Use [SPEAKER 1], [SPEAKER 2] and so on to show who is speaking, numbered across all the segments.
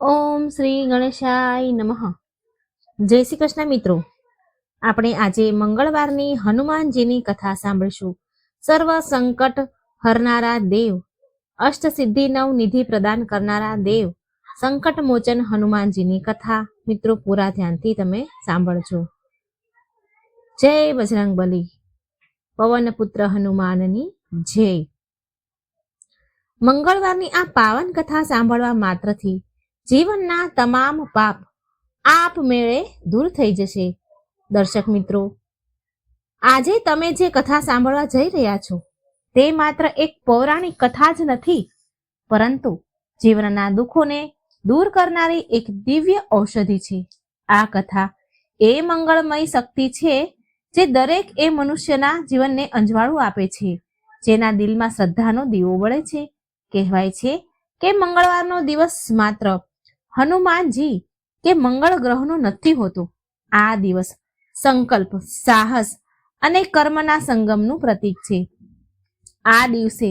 [SPEAKER 1] ઓમ શ્રી ગણેશાય નમઃ. જય શ્રી કૃષ્ણ મિત્રો. આપણે આજે મંગળવારની હનુમાનજીની કથા સાંભળીશું. સર્વ સંકટ હરનારા દેવ, અષ્ટસિદ્ધિ નવ નિધિ પ્રદાન કરનારા દેવ, સંકટ મોચન હનુમાનજીની કથા મિત્રો પૂરા ધ્યાનથી તમે સાંભળજો. જય બજરંગબલી, પવન પુત્ર હનુમાનની જય. મંગળવારની આ પાવન કથા સાંભળવા માત્રથી જીવનના તમામ પાપ આપમેળે દૂર થઈ જશે. દર્શક મિત્રો, આજે તમે જે કથા સાંભળવા જઈ રહ્યા છો તે માત્ર એક પૌરાણિક કથા જ નથી, પરંતુ જીવનના દુઃખોને દૂર કરનારી એક દિવ્ય ઔષધિ છે. આ કથા એ મંગળમય શક્તિ છે જે દરેક એ મનુષ્યના જીવનને અંજવાળું આપે છે, જેના દિલમાં શ્રદ્ધાનો દીવો બળે છે. કહેવાય છે કે મંગળવારનો દિવસ માત્ર હનુમાનજી કે મંગળ ગ્રહનો નથી હોતો. આ દિવસ સંકલ્પ, સાહસ અને કર્મના સંગમનું પ્રતીક છે. આ દિવસે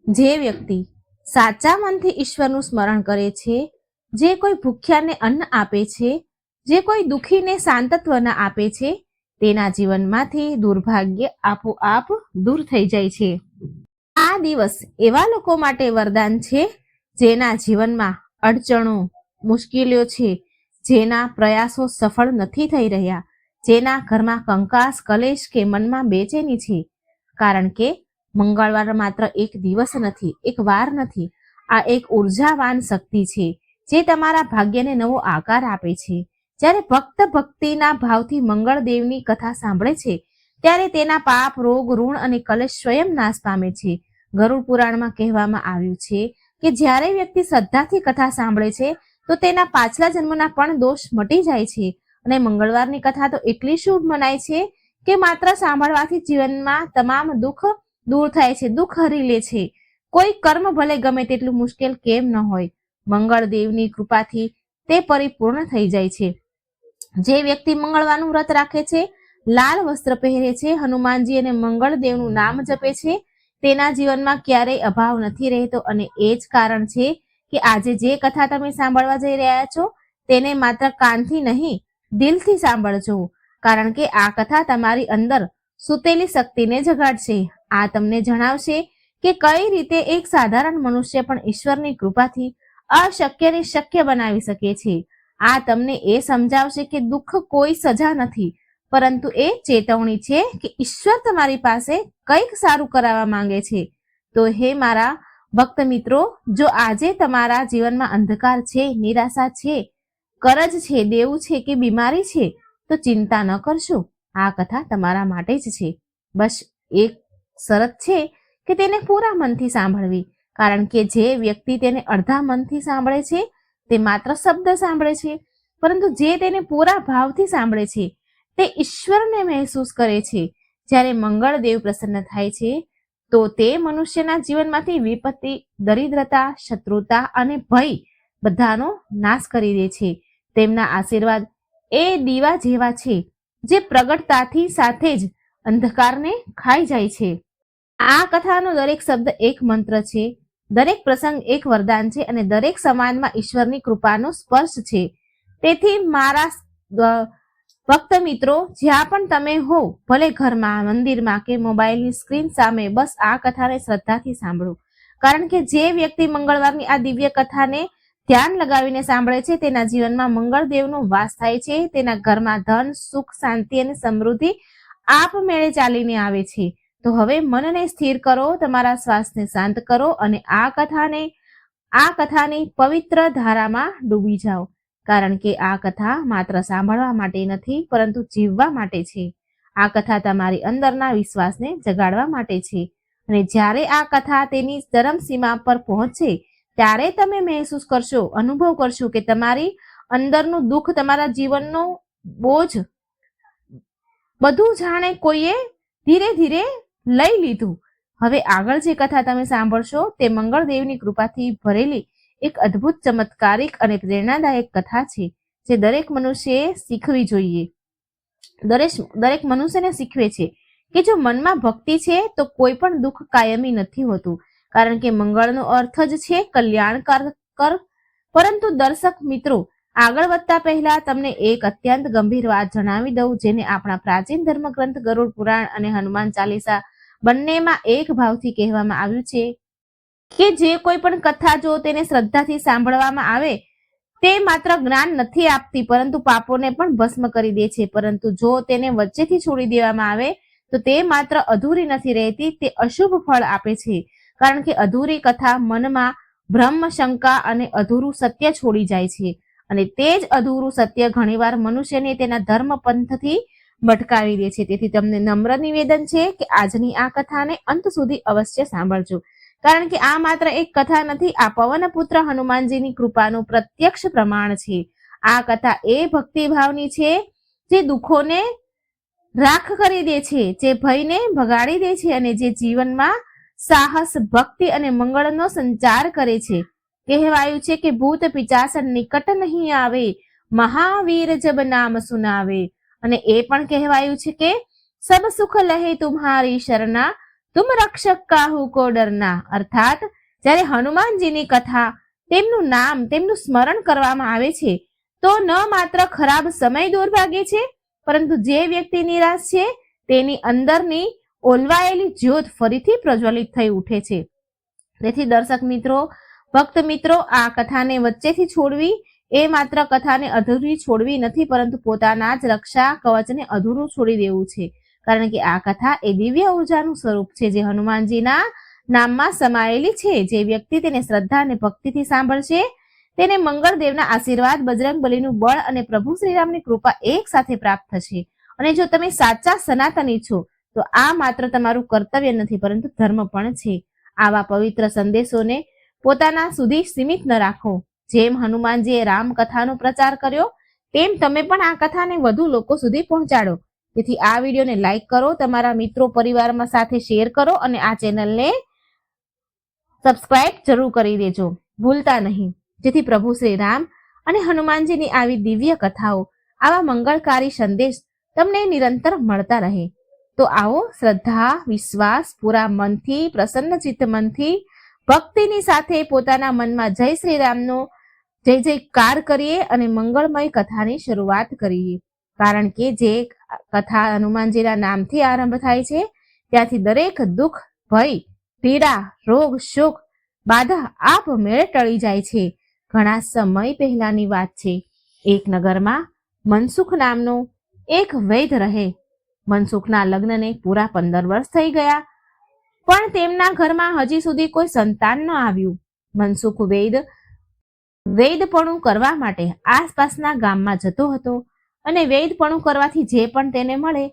[SPEAKER 1] જે વ્યક્તિ સાચા મનથી ઈશ્વરનું સ્મરણ કરે છે, જે કોઈ ભૂખ્યાને અન્ન આપે છે, જે કોઈ દુઃખીને સાંત્વના આપે છે, તેના જીવનમાંથી દુર્ભાગ્ય આપોઆપ દૂર થઈ જાય છે. આ દિવસ એવા લોકો માટે વરદાન છે જેના જીવનમાં અડચણો, મુશ્કેલીઓ છે, જેના પ્રયાસો સફળ નથી થઈ રહ્યા, જેના ઘરમાં કંકાસ, કલેશ કે મનમાં બેચેની છે. કારણ કે મંગળવાર માત્ર એક દિવસ નથી, એક વાર નથી. આ એક ઉર્જાવાન શક્તિ છે જે તમારા ભાગ્યને નવો આકાર આપે છે. જ્યારે ભક્ત ભક્તિના ભાવથી મંગળદેવની કથા સાંભળે છે ત્યારે તેના પાપ, રોગ, ઋણ અને કલેશ સ્વયં નાશ પામે છે. ગરુડ પુરાણમાં કહેવામાં આવ્યું છે કે જ્યારે વ્યક્તિ શ્રદ્ધાથી કથા સાંભળે છે તો તેના પાછલા જન્મના પણ દોષ મટી જાય છે. અને મંગળવારની કથા તો એટલી શુભ મનાય છે કે માત્ર સાંભળવાથી જીવનમાં તમામ દુઃખ દૂર થાય છે, દુઃખ હરી લે છે. કોઈ કર્મ ભલે ગમે તેટલું મુશ્કેલ કેમ ન હોય, મંગળદેવની કૃપાથી તે પરિપૂર્ણ થઈ જાય છે. જે વ્યક્તિ મંગળવારનું વ્રત રાખે છે, લાલ વસ્ત્ર પહેરે છે, હનુમાનજી અને મંગળદેવનું નામ જપે છે, તેના જીવનમાં ક્યારેય અભાવ નથી રહેતો. અને એ જ કારણ છે કે આજે જે કથા તમે સાંભળવા જઈ રહ્યા છો તેને માત્ર કાનથી નહીં, દિલથી સાંભળજો. કારણ કે આ કથા તમારી અંદર સૂતેલી શક્તિને જગાડશે. આ તમને જણાવશે કે કઈ રીતે એક સાધારણ મનુષ્ય પણ ઈશ્વરની કૃપાથી અશક્યને શક્ય બનાવી શકે છે. આ તમને એ સમજાવશે કે દુઃખ કોઈ સજા નથી, પરંતુ એ ચેતવણી છે કે ઈશ્વર તમારી પાસે કંઈક સારું કરાવવા માંગે છે. તો હે મારા ભક્ત મિત્રો, જો આજે તમારા જીવનમાં અંધકાર છે, નિરાશા છે, કરજ છે, દેવું છે કે બીમારી છે, તો ચિંતા ન કરશો. આ કથા તમારા માટે જ છે. બસ એક શરત છે કે તેને પૂરા મનથી સાંભળવી. કારણ કે જે વ્યક્તિ તેને અડધા મનથી સાંભળે છે તે માત્ર શબ્દ સાંભળે છે, પરંતુ જે તેને પૂરા ભાવથી સાંભળે છે તે ઈશ્વરને મહેસૂસ કરે છે. જ્યારે મંગળદેવ પ્રસન્ન થાય છે તો તે મનુષ્યના જીવનમાંથી વિપત્તિ, દરિદ્રતા, શત્રુતા અને ભય બધાનો નાશ કરી દે છે. તેમના આશીર્વાદ એ દીવા જેવા છે જે પ્રગટતાથી સાથે જ અંધકારને ખાઈ જાય છે. આ કથાનો દરેક શબ્દ એક મંત્ર છે, દરેક પ્રસંગ એક વરદાન છે અને દરેક સમાજમાં ઈશ્વરની કૃપાનો સ્પર્શ છે. તેથી મારા ભક્ત મિત્રો, જ્યાં પણ તમે હો, ભલે ઘરમાં, મંદિરમાં કે મોબાઈલની સ્ક્રીન સામે, બસ આ કથાને શ્રદ્ધાથી સાંભળો. કારણ કે જે વ્યક્તિ મંગળવારની આ દિવ્ય કથાને ધ્યાન લગાવીને સાંભળે છે તેના જીવનમાં મંગળદેવનો વાસ થાય છે. તેના ઘરમાં ધન, સુખ, શાંતિ અને સમૃદ્ધિ આપમેળે ચાલીને આવે છે. તો હવે મનને સ્થિર કરો, તમારા શ્વાસને શાંત કરો અને આ કથાની પવિત્ર ધારામાં ડૂબી જાઓ. કારણ કે આ કથા માત્ર સાંભળવા માટે નથી, પરંતુ જીવવા માટે છે. આ કથા તમારી અંદરના વિશ્વાસને જગાડવા માટે છે. અને જ્યારે આ કથા તેની ચરમસીમા પર પહોંચે ત્યારે તમે મહેસૂસ કરશો, અનુભવ કરશો કે તમારી અંદરનું દુઃખ, તમારા જીવનનો બોજ બધું જાણે કોઈએ ધીરે ધીરે લઈ લીધું. હવે આગળ જે કથા તમે સાંભળશો તે મંગળદેવની કૃપાથી ભરેલી એક અદ્ભુત, ચમત્કારિક અને પ્રેરણાદાયક કથા છે જે દરેક મનુષ્યએ શીખવી જોઈએ. દરેક મનુષ્યને શીખવે છે કે જો મનમાં ભક્તિ છે તો કોઈ પણ દુઃખ કાયમી નથી હોતું. કારણ કે મંગળનો અર્થ જ છે કલ્યાણ પરંતુ દર્શક મિત્રો, આગળ વધતા પહેલા તમને એક અત્યંત ગંભીર વાત જણાવી દઉં, જેને આપણા પ્રાચીન ધર્મગ્રંથ ગરુડ પુરાણ અને હનુમાન ચાલીસા બંનેમાં એક ભાવથી કહેવામાં આવ્યું છે કે જે કોઈ પણ કથા જો તેને શ્રદ્ધાથી સાંભળવામાં આવે તે માત્ર જ્ઞાન નથી આપતી પરંતુ પાપોને પણ ભસ્મ કરી દે છે, પરંતુ જો તેને વચ્ચેથી છોડી દેવામાં આવે તો તે માત્ર અધૂરી નથી રહેતી, તે અશુભ ફળ આપે છે. કારણ કે અધૂરી કથા મનમાં ભ્રમ, શંકા અને અધૂરું સત્ય છોડી જાય છે, અને તે જ અધૂરું સત્ય ઘણીવાર મનુષ્યને તેના ધર્મ પંથથી ભટકાવી દે છે. તેથી તમને નમ્ર નિવેદન છે કે આજની આ કથાને અંત સુધી અવશ્ય સાંભળજો, કારણ કે આ માત્ર એક કથા નથી, આ પવનપુત્ર હનુમાનજીની કૃપાનું પ્રત્યક્ષ પ્રમાણ છે. આ કથા એ ભક્તિભાવની છે જે દુઃખોને રાખ કરી દે છે, જે ભયને ભગાડી દે છે અને જે જીવનમાં સાહસ, ભક્તિ અને મંગળનો સંચાર કરે છે. કહેવાયું છે કે ભૂત પિચાચ નિકટ નહીં આવે, મહાવીર જબ નામ સુનાવે. અને એ પણ કહેવાયું છે કે સબ સુખ લહે તુમ્હારી શરણા, તુમ રક્ષક કાહુ કો ડરના. અર્થાત જ્યારે હનુમાનજીની કથા, તેમનું નામ, તેમનું સ્મરણ કરવામાં આવે છે તો ન માત્ર ખરાબ સમય દૂર ભાગે છે, પરંતુ જે વ્યક્તિ નિરાશ છે તેની અંદરની ઓલવાયેલી જ્યોત ફરીથી પ્રજ્વલિત થઈ ઉઠે છે. તેથી દર્શક મિત્રો, ભક્ત મિત્રો, આ કથાને વચ્ચેથી છોડવી એ માત્ર કથાને અધૂરી છોડવી નથી, પરંતુ પોતાના જ રક્ષા કવચને અધૂરું છોડી દેવું છે. કારણ કે આ કથા એ દિવ્ય ઉર્જાનું સ્વરૂપ છે જે હનુમાનજીના નામમાં સમાયેલી છે. જે વ્યક્તિ તેને શ્રદ્ધા અને ભક્તિથી સાંભળશે તેને મંગળદેવના આશીર્વાદ, બજરંગ બલીનું બળ અને પ્રભુ શ્રીરામની કૃપા એક સાથે પ્રાપ્ત થશે. અને જો તમે સાચા સનાતની છો તો આ માત્ર તમારું કર્તવ્ય નથી પરંતુ ધર્મ પણ છે. આવા પવિત્ર સંદેશોને પોતાના સુધી સીમિત ન રાખો. જેમ હનુમાનજીએ રામ કથાનો પ્રચાર કર્યો તેમ તમે પણ આ કથાને વધુ લોકો સુધી પહોંચાડો. તેથી આ વિડીયોને લાઈક કરો, તમારા મિત્રો પરિવારમાં સાથે શેર કરો અને આ ચેનલને સબસ્ક્રાઇબ જરૂર કરી દેજો, ભૂલતા નહીં, જેથી પ્રભુ શ્રી રામ અને હનુમાનજીની આવી દિવ્ય કથાઓ, આવા મંગળકારી સંદેશ તમને નિરંતર મળતા રહે. તો આવો શ્રદ્ધા, વિશ્વાસ, પૂરા મનથી, પ્રસન્ન ચિત્ત મનથી, ભક્તિની સાથે પોતાના મનમાં જય શ્રી રામનો જય જયકાર કરીએ અને મંગળમય કથાની શરૂઆત કરીએ. કારણ કે જે કથા હનુમાનજીના નામથી આરંભ થાય છે ત્યાંથી દરેક દુઃખ, ભય, પીડા, રોગ, શોક, બાધા આપમેળે ટળી જાય છે. ઘણા સમય પહેલાની વાત છે. એક નગરમાં મનસુખ નામનો એક વૈદ્ય રહે. મનસુખના લગ્નને પૂરા 15 વર્ષ થઈ ગયા, પણ તેમના ઘરમાં હજી સુધી કોઈ સંતાન ન આવ્યું. મનસુખ વૈદપણું કરવા માટે આસપાસના ગામમાં જતો હતો અને વૈદપણું કરવાથી જે પણ તેને મળે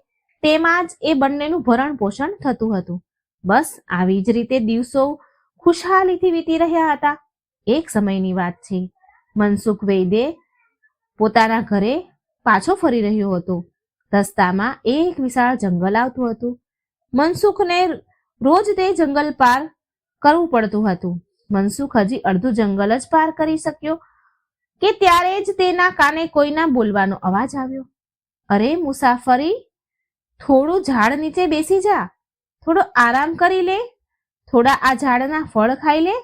[SPEAKER 1] તેમાં જ એ બંનેનું ભરણ પોષણ થતું હતું. બસ આવી જ રીતે દિવસો ખુશહાલીથી વીતી રહ્યા હતા. એક સમયની વાત છે. મનસુખ વૈદે પોતાના ઘરે પાછો ફરી રહ્યો હતો. રસ્તામાં એક વિશાળ જંગલ આવતું હતું. મનસુખને રોજ તે જંગલ પાર કરવું પડતું હતું. મનસુખ હજી અડધું જંગલ જ પાર કરી શક્યો કે ત્યારે જ તેના કાને કોઈના બોલવાનો અવાજ આવ્યો. અરે મુસાફરી, થોડું ઝાડ નીચે બેસી જા, થોડો આરામ કરી લે, થોડા આ ઝાડના ફળ ખાઈ લે,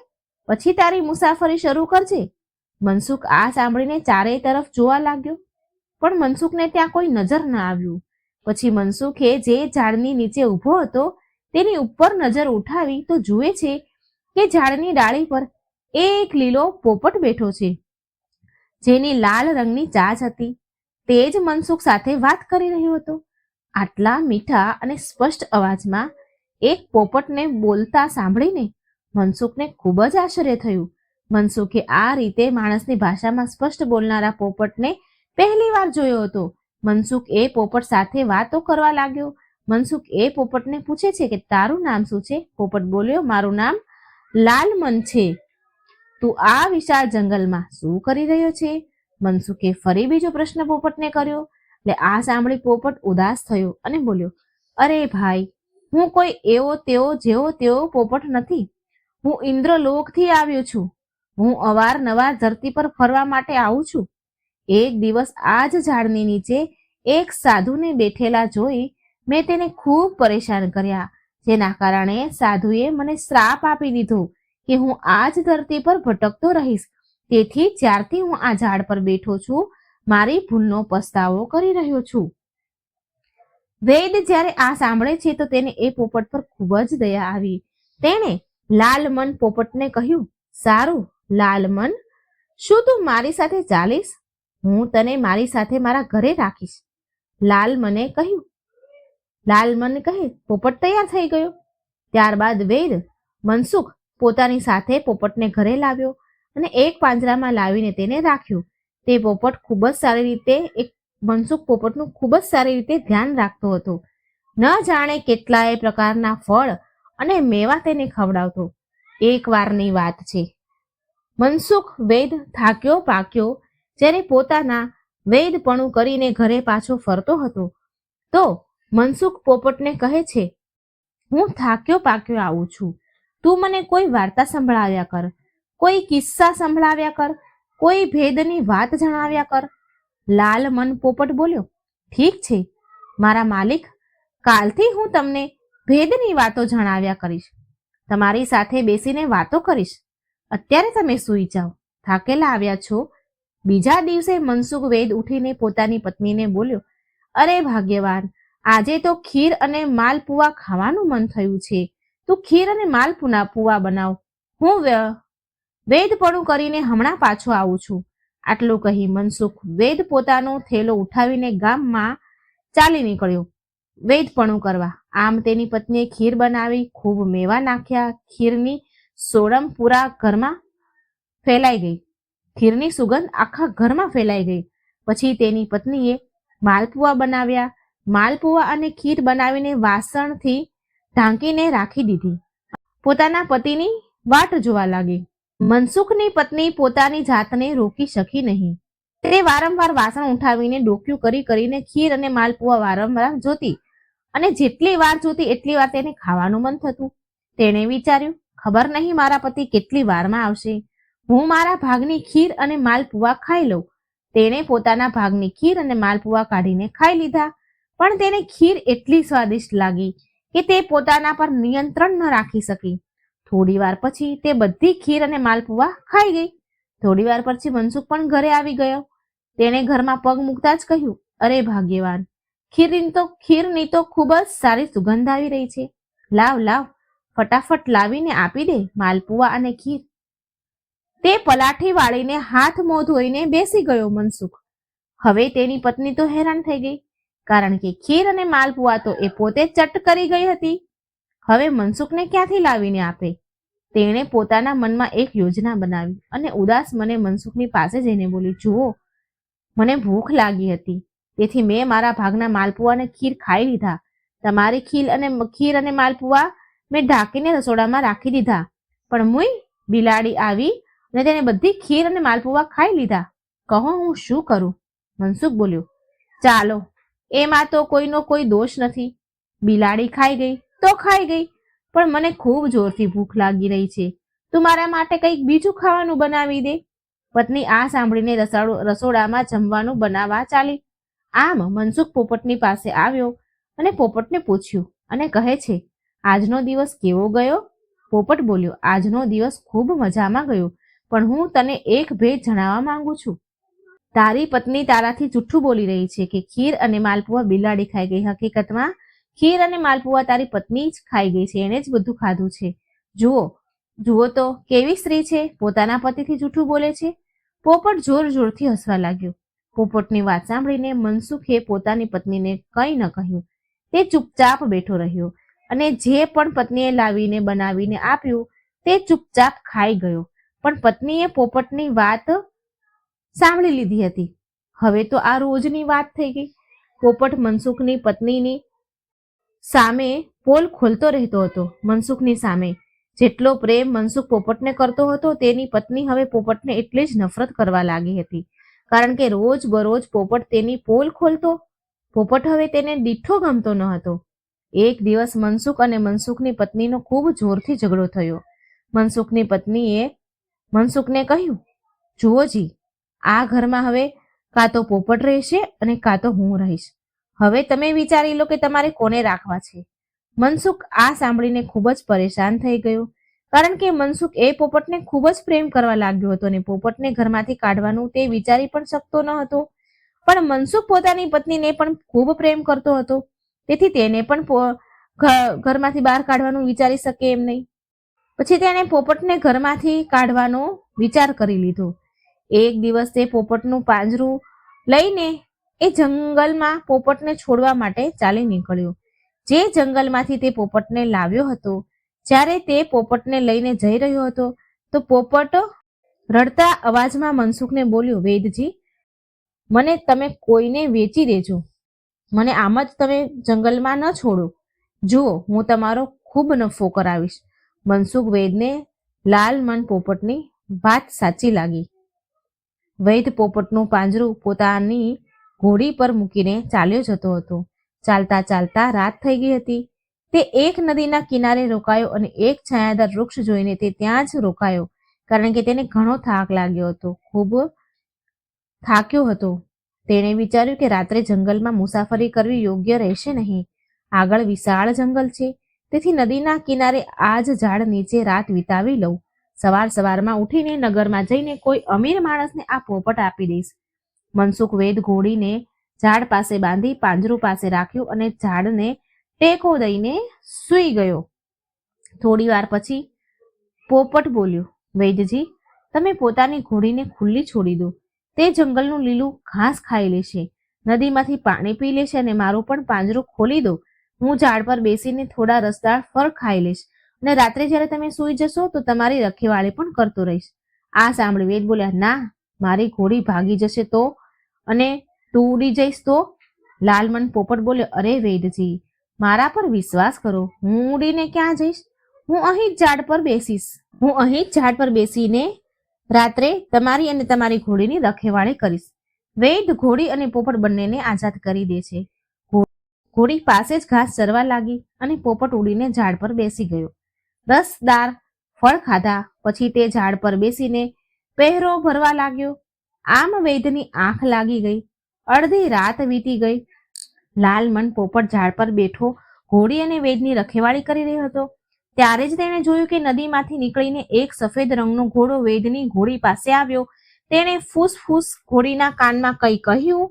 [SPEAKER 1] પછી તારી મુસાફરી શરૂ કરજે. મનસુખ આ સાંભળીને ચારેય તરફ જોવા લાગ્યો, પણ મનસુખને ત્યાં કોઈ નજર ન આવ્યું. પછી મનસુખે જે ઝાડની નીચે ઊભો હતો તેની ઉપર નજર ઉઠાવી તો જુએ છે કે ઝાડની ડાળી પર એક લીલો પોપટ બેઠો છે, જેની લાલ રંગની ચાંચ હતી. તે જ મનસુખ સાથે વાત કરી રહ્યો હતો. આટલા મીઠા અને સ્પષ્ટ અવાજમાં એક પોપટને બોલતા સાંભળીને મનસુખને ખૂબ જ આશ્ચર્ય થયું. મનસુખે આ રીતે માણસની ભાષામાં સ્પષ્ટ બોલનારા પોપટને પહેલી વાર જોયો હતો. મનસુખ એ પોપટ સાથે વાતો કરવા લાગ્યો. મનસુખ એ પોપટને પૂછે છે કે તારું નામ શું છે? પોપટ બોલ્યો, મારું નામ લાલમન છે. તું આ વિશાળ જંગલમાં શું કરી રહ્યો છે? મનસુખે ફરી બીજો પ્રશ્ન પોપટને કર્યો. એટલે આ સાંભળી પોપટ ઉદાસ થયો અને બોલ્યો, અરે ભાઈ, હું કોઈ એવો જેવો તેવો પોપટ નથી. હું ઇન્દ્રલોકથી આવ્યો છું. હું અવારનવાર ધરતી પર ફરવા માટે આવું છું. એક દિવસ આ જ ઝાડની નીચે એક સાધુને બેઠેલા જોઈ મેં તેને ખૂબ પરેશાન કર્યા, જેના કારણે સાધુએ મને શ્રાપ આપી દીધો કે હું આ જ ધરતી પર ભટકતો રહીશ. તેથી જ્યારથી હું આ ઝાડ પર બેઠો છું મારી ભૂલનો પસ્તાવો કરી રહ્યો છું. વેદ જ્યારે આ સાંભળે છે તો તેને એ પોપટ પર ખૂબ જ દયા આવી. તેણે લાલમન પોપટને કહ્યું, સારું લાલમન, શું તું મારી સાથે ચાલીશ? હું તને મારી સાથે મારા ઘરે રાખીશ. લાલમને કહ્યું. લાલમન કહે, પોપટ તૈયાર થઈ ગયો. ત્યારબાદ વેદ મનસુખ પોતાની સાથે પોપટને ઘરે લાવ્યો અને એક પાંજરામાં લાવીને તેને રાખ્યો. તે પોપટ ખૂબ જ સારી રીતે મનસુખ પોપટનું ખૂબ જ સારી રીતે ધ્યાન રાખતો હતો. ન જાણે કેટલાય પ્રકારના ફળ અને મેવા તેને ખવડાવતો. એક વારની વાત છે, મનસુખ વેદ થાક્યો પાક્યો જ્યારે પોતાના વેદપણું કરીને ઘરે પાછો ફરતો હતો તો મનસુખ પોપટને કહે છે, હું થાક્યો પાક્યો આવું છું. તું મને કોઈ વાર્તા સંભળાવ્યા કર, કોઈ કિસ્સા સંભળાવ્યા કર, કોઈ ભેદની વાત જણાવ્યા કર. લાલમન પોપટ બોલ્યો, ઠીક છે મારા માલિક, કાલથી હું તમને ભેદની વાતો જણાવ્યા કરીશ. તમારી સાથે બેસીને વાતો કરીશ. અત્યારે તમે સૂઈ જાઓ, થાકેલા આવ્યા છો. બીજા દિવસે મનસુખ વેદ ઉઠીને પોતાની પત્નીને બોલ્યો, અરે ભાગ્યવાન, આજે તો ખીર અને માલપુઆ ખાવાનું મન થયું છે. તું ખીર અને માલપુઆ બનાવ. હું વેદપણું કરીને હમણાં પાછો આવું છું. આટલું કહી મનસુખ વેદ પોતાનો થેલો ઉઠાવીને ગામમાં ચાલી નીકળ્યો વેદપણું કરવા. આમ તેની પત્નીએ ખીર બનાવી, ખૂબ મેવા નાખ્યા. ખીરની સોડમ પૂરા ઘરમાં ફેલાઈ ગઈ. ખીરની સુગંધ આખા ઘરમાં ફેલાઈ ગઈ. પછી તેની પત્નીએ માલપુઆ બનાવ્યા. માલપુઆ અને ખીર બનાવીને વાસણથી ઢાંકીને રાખી દીધી. પોતાના પતિની વાટ જોવા લાગી. મનસુખની પત્ની પોતાની જાતને રોકી શકી નહીં. તે વારંવાર વાસણ ઉઠાવીને ડોક્યું કરી કરીને ખીર અને માલપુઆ વારંવાર જોતી અને જેટલી વાર જોતી એટલી વાર તેને ખાવાનું મન થતું. તેણે વિચાર્યું, ખબર નહીં મારા પતિ કેટલી વારમાં આવશે, હું મારા ભાગની ખીર અને માલપુઆ ખાઈ લઉં. તેણે પોતાના ભાગની ખીર અને માલપુઆ કાઢીને ખાઈ લીધા. પણ તેને ખીર એટલી સ્વાદિષ્ટ લાગી કે તે પોતાના પર નિયંત્રણ ન રાખી શકી. થોડી વાર પછી તે બધી ખીર અને માલપુઆ ખાઈ ગઈ. થોડી વાર પછી મનસુખ પણ ઘરે આવી ગયો. તેણે ઘરમાં પગ મૂકતા જ કહ્યું, અરે ભાગ્યવાન, ખીરની તો ખૂબ જ સારી સુગંધ આવી રહી છે. લાવ લાવ, ફટાફટ લાવીને આપી દે માલપુઆ અને ખીર. તે પલાઠી વાળીને હાથ મોં ધોઈને બેસી ગયો મનસુખ. હવે તેની પત્ની તો હેરાન થઈ ગઈ, કારણ કે ખીર અને માલપુઆ તો એ પોતે ચટ કરી ગઈ હતી. હવે મનસુખને ક્યાંથી લાવીને આપે? તેણે પોતાના મનમાં એક યોજના બનાવી અને ઉદાસ મને મનસુખની પાસે જઈને બોલી, જુઓ, મને ભૂખ લાગી હતી, તેથી મેં મારા ભાગના માલપુઆ અને ખીર ખાઈ લીધા. તમારી ખીર અને માલપુઆ મેં ઢાંકીને રસોડામાં રાખી દીધા. પણ મુઈ બિલાડી આવી અને તેને બધી ખીર અને માલપુઆ ખાઈ લીધા. કહો હું શું કરું? મનસુખ બોલ્યો, ચાલો, એમાં તો કોઈનો કોઈ દોષ નથી. બિલાડી ખાઈ ગઈ તો ખાઈ ગઈ, પણ મને ખૂબ જોરથી ભૂખ લાગી રહી છે. તું મારા માટે કંઈક બીજું ખાવાનું બનાવી દે. પત્ની આ સાંભળીને રસોડામાં જમવાનું બનાવવા ચાલી. આમ મનસુખ પોપટની પાસે આવ્યો અને પોપટને પૂછ્યું અને કહે છે, આજનો દિવસ કેવો ગયો? પોપટ બોલ્યો, આજનો દિવસ ખૂબ મજામાં ગયો, પણ હું તને એક ભેદ જણાવવા માંગુ છું. તારી પત્ની તારાથી જૂઠું બોલી રહી છે કે ખીર અને માલપુઆ બિલાડી ખાઈ ગઈ. હકીકતમાં ખીર અને માલપુઆ તારી પત્ની જ ખાઈ ગઈ છે, એને જ બધું ખાધું છે. જુઓ તો કેવી સ્ત્રી છે, પોતાના પતિથી જૂઠું બોલે છે. પોપટ જોર જોરથી હસવા લાગ્યો. પોપટની વાત સાંભળીને મનસુખે પોતાની પત્નીને કંઈ ન કહ્યું. તે ચૂપચાપ બેઠો રહ્યો અને જે પણ પત્નીએ લાવીને બનાવીને આપ્યું તે ચૂપચાપ ખાઈ ગયો. પણ પત્નીએ પોપટની વાત સાંભળી લીધી હતી. હવે તો આ રોજની વાત થઈ ગઈ. પોપટ મનસુખની પત્નીની સામે પોલ ખોલતો રહેતો હતો. મનસુખની સામે જેટલો પ્રેમ મનસુખ પોપટને કરતો હતો તેની પત્ની હવે પોપટને એટલી જ નફરત કરવા લાગી હતી, કારણ કે રોજ બરોજ પોપટ તેની પોલ ખોલતો. પોપટ હવે તેને દીઠો ગમતો ન હતો. એક દિવસ મનસુખ અને મનસુખની પત્નીનો ખૂબ જોરથી ઝઘડો થયો. મનસુખની પત્નીએ મનસુખને કહ્યું, જુઓ જી, આ ઘરમાં હવે કાં તો પોપટ રહેશે અને કાં તો હું રહીશ. હવે તમે વિચારી લો કે તમારે કોને રાખવા છે. મનસુખ આ સાંભળીને ખૂબ જ પરેશાન થઈ ગયો. કારણ કે મનસુખ એ પોપટને ખૂબ જ પ્રેમ કરવા લાગ્યો હતો અને પોપટને ઘરમાંથી કાઢવાનું તે વિચારી પણ શકતો ન હતો. પણ મનસુખ પોતાની પત્નીને પણ ખૂબ પ્રેમ કરતો હતો, તેથી તેને પણ ઘરમાંથી બહાર કાઢવાનું વિચારી શકે એમ નહીં. પછી તેણે પોપટને ઘરમાંથી કાઢવાનો વિચાર કરી લીધો. એક દિવસ તે પોપટનું પાંજરું લઈને એ જંગલમાં પોપટને છોડવા માટે ચાલી નીકળ્યો. જે જંગલમાંથી તે પોપટને લાવ્યો હતો, જ્યારે તે પોપટને લઈને જઈ રહ્યો હતો તો પોપટ રડતા અવાજમાં મનસુખને બોલ્યો, વૈદજી, મને તમે કોઈને વેચી દેજો, મને આમ જ તમે જંગલમાં ન છોડો. જુઓ, હું તમારો ખૂબ નફો કરાવીશ. મનસુખ વૈદને લાલમન પોપટની વાત સાચી લાગી. વૈદ પોપટનું પાંજરું પોતાની ઘોડી પર મૂકીને ચાલ્યો જતો હતો. ચાલતા ચાલતા રાત થઈ ગઈ હતી. તે એક નદીના કિનારે રોકાયો અને એક છાયાદાર વૃક્ષ જોઈને તે ત્યાં જ રોકાયો, કારણ કે તેને ઘણો થાક લાગ્યો હતો, ખૂબ થાક્યો હતો. તેણે વિચાર્યું કે રાત્રે જંગલમાં મુસાફરી કરવી યોગ્ય રહેશે નહીં. આગળ વિશાળ જંગલ છે, તેથી નદીના કિનારે આ જ ઝાડ નીચે રાત વિતાવી લઉં. સવારમાં ઉઠીને નગરમાં જઈને કોઈ અમીર માણસને આ પોપટ આપી દઈશ. મનસુખ વૈદ ઘોડીને ઝાડ પાસે બાંધી પાંજરું પાસે રાખ્યું અને ઝાડને ટેકો દઈને સૂઈ ગયો. થોડી વાર પછી પોપટ બોલ્યો, વૈદજી, તમે પોતાની ઘોડીને ખુલ્લી છોડી દો. તે જંગલનું લીલું ઘાસ ખાઈ લેશે, નદીમાંથી પાણી પી લેશે અને મારું પણ પાંજરું ખોલી દો. હું ઝાડ પર બેસીને થોડા રસદાર ફળ ખાઈ લઈશ અને રાત્રે જ્યારે તમે સૂઈ જશો તો તમારી રખેવાળી પણ કરતો રહીશ. આ સાંભળી વૈદ બોલ્યા, ના, મારી ઘોડી ભાગી જશે તો અને તું ઉડી જઈશ તો? લાલમન પોપટ બોલ્યો, અરે વૈદજી, મારા પર વિશ્વાસ કરો, હું ઉડીને ક્યાં જઈશ? હું અહીં જ ઝાડ પર બેસીશ. હું અહીં જ ઝાડ પર બેસીને રાત્રે તમારી અને તમારી ઘોડીની રખેવાળી કરીશ. વૈદ ઘોડી અને પોપટ બંનેને આઝાદ કરી દે છે. ઘોડી પાસે જ ઘાસ ચરવા લાગી અને પોપટ ઉડીને ઝાડ પર બેસી ગયો. રસદાર ફળ ખાધા પછી તે ઝાડ પર બેસીને પહેરો ભરવા લાગ્યો. આમ વૈદની આંખ લાગી ગઈ. અડધી રાત વીતી ગઈ. લાલમન પોપટ ઝાડ પર બેઠો ઘોડી અને વૈદની રખેવાળી કરી રહ્યો હતો. ત્યારે જ તેણે જોયું કે નદીમાંથી નીકળીને એક સફેદ રંગનો ઘોડો વૈદની ઘોડી પાસે આવ્યો. તેણે ફૂસ ઘોડીના કાનમાં કંઈ કહ્યું.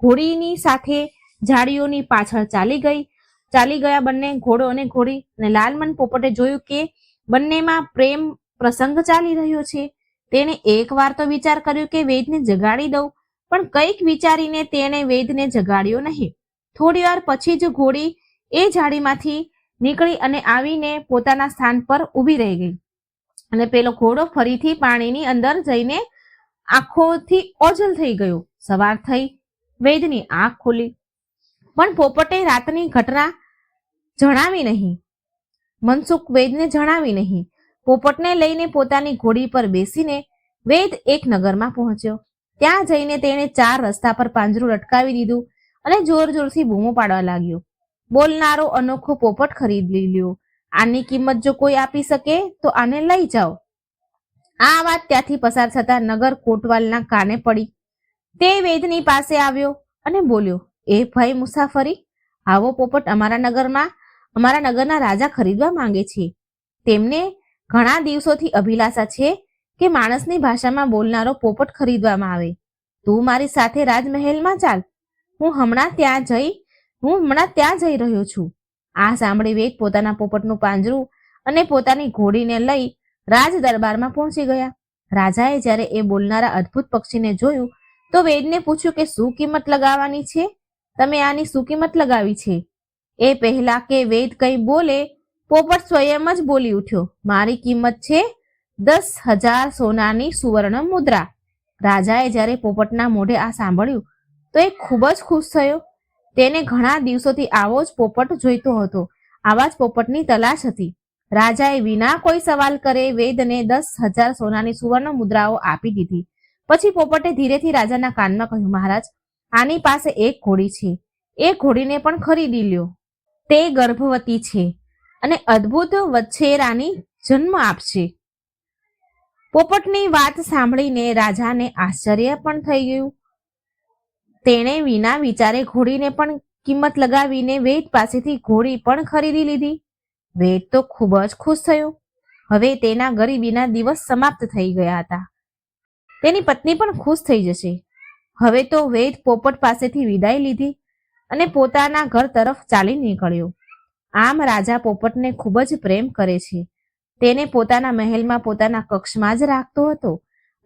[SPEAKER 1] ઘોડીની સાથે ઝાડીઓની પાછળ ચાલી ગયા બંને, ઘોડો અને ઘોડી. અને લાલમન પોપટે જોયું કે બંનેમાં પ્રેમ પ્રસંગ ચાલી રહ્યો છે. તેણે એકવાર તો વિચાર કર્યો કે વૈદને જગાડી દઉં, પણ કંઈક વિચારીને તેણે વૈદને જગાડ્યો નહીં. થોડી વાર પછી જ ઘોડી એ ઝાડીમાંથી નીકળી અને આવીને પોતાના સ્થાન પર ઊભી રહી ગઈ અને પેલો ઘોડો ફરીથી પાણીની અંદર જઈને આંખોથી ઓझલ થઈ ગયો. સવાર થઈ. વૈદની આંખ ખોલી, પણ પોપટે રાતની ઘટના જણાવી નહીં. મનસુખ વૈદને જણાવી નહીં. પોપટને લઈને પોતાની ઘોડી પર બેસીને વૈદ એક નગરમાં પહોંચ્યો. ત્યાં જઈને તેણે 4 રસ્તા પર પાંજરું લટકાવી દીધું અને જોરથી બૂમો પાડવા લાગ્યો, બોલનારો અનોખો પોપટ ખરીદી લ્યો. આની કિંમત જો કોઈ આપી શકે તો આને લઈ જાઓ. આ વાત ત્યાંથી પસાર થતા નગર કોટવાલના કાને પડી. તે વૈદની પાસે આવ્યો અને બોલ્યો, એ ભાઈ મુસાફરી, આવો પોપટ અમારા નગરના રાજા ખરીદવા માંગે છે. તેમને ઘણા દિવસોથી અભિલાષા છે કે માણસની ભાષામાં બોલનારો પોપટ ખરીદવામાં આવે. તું મારી સાથે રાજમહેલમાં ચાલ, હું હમણાં ત્યાં જઈ રહ્યો છું. આ સાંભળી વૈદ પોતાના પોપટનું પાંજરું અને પોતાની ઘોડીને લઈ રાજ દરબારમાં પહોંચી ગયા. રાજાએ જ્યારે એ બોલનારા અદ્ભુત પક્ષીને જોયું તો વૈદને પૂછ્યું કે શું કિંમત લગાવવાની છે? તમે આની શું કિંમત લગાવી છે? એ પહેલા કે વૈદ કંઈ બોલે, પોપટ સ્વયં જ બોલી ઉઠ્યો, મારી કિંમત છે 10,000 સોનાની સુવર્ણ મુદ્રા. રાજાએ જ્યારે પોપટના મોઢે આ સાંભળ્યું તો એ ખૂબ જ ખુશ થયો. તેને ઘણા દિવસોથી આવો જ પોપટ જોઈતો હતો. આવા જ પોપટની તલાશ હતી. રાજાએ વિના કોઈ સવાલ કરે વૈદને 10,000 સોનાની સુવર્ણ મુદ્રાઓ આપી દીધી. પછી પોપટે ધીરેથી રાજાના કાનમાં કહ્યું, મહારાજ, આની પાસે એક ઘોડી છે, એ ઘોડીને પણ ખરીદી લ્યો. તે ગર્ભવતી છે અને અદ્ભુત વછેરાની જન્મ આપશે. પોપટની વાત સાંભળીને રાજાને આશ્ચર્ય પણ થઈ ગયું. તેણે વિના વિચારે ઘોડીને પણ કિંમત લગાવીને વૈદ પાસેથી ઘોડી પણ ખરીદી લીધી. વૈદ તો ખૂબ જ ખુશ થયો. હવે તેના ગરીબીના દિવસ સમાપ્ત થઈ ગયા હતા. તેની પત્ની પણ ખુશ થઈ જશે. હવે તો વૈદ પોપટ પાસેથી વિદાય લીધી અને પોતાના ઘર તરફ ચાલી નીકળ્યો. આમ રાજા પોપટને ખૂબ જ પ્રેમ કરે છે. તેને પોતાના મહેલમાં પોતાના કક્ષમાં જ રાખતો હતો.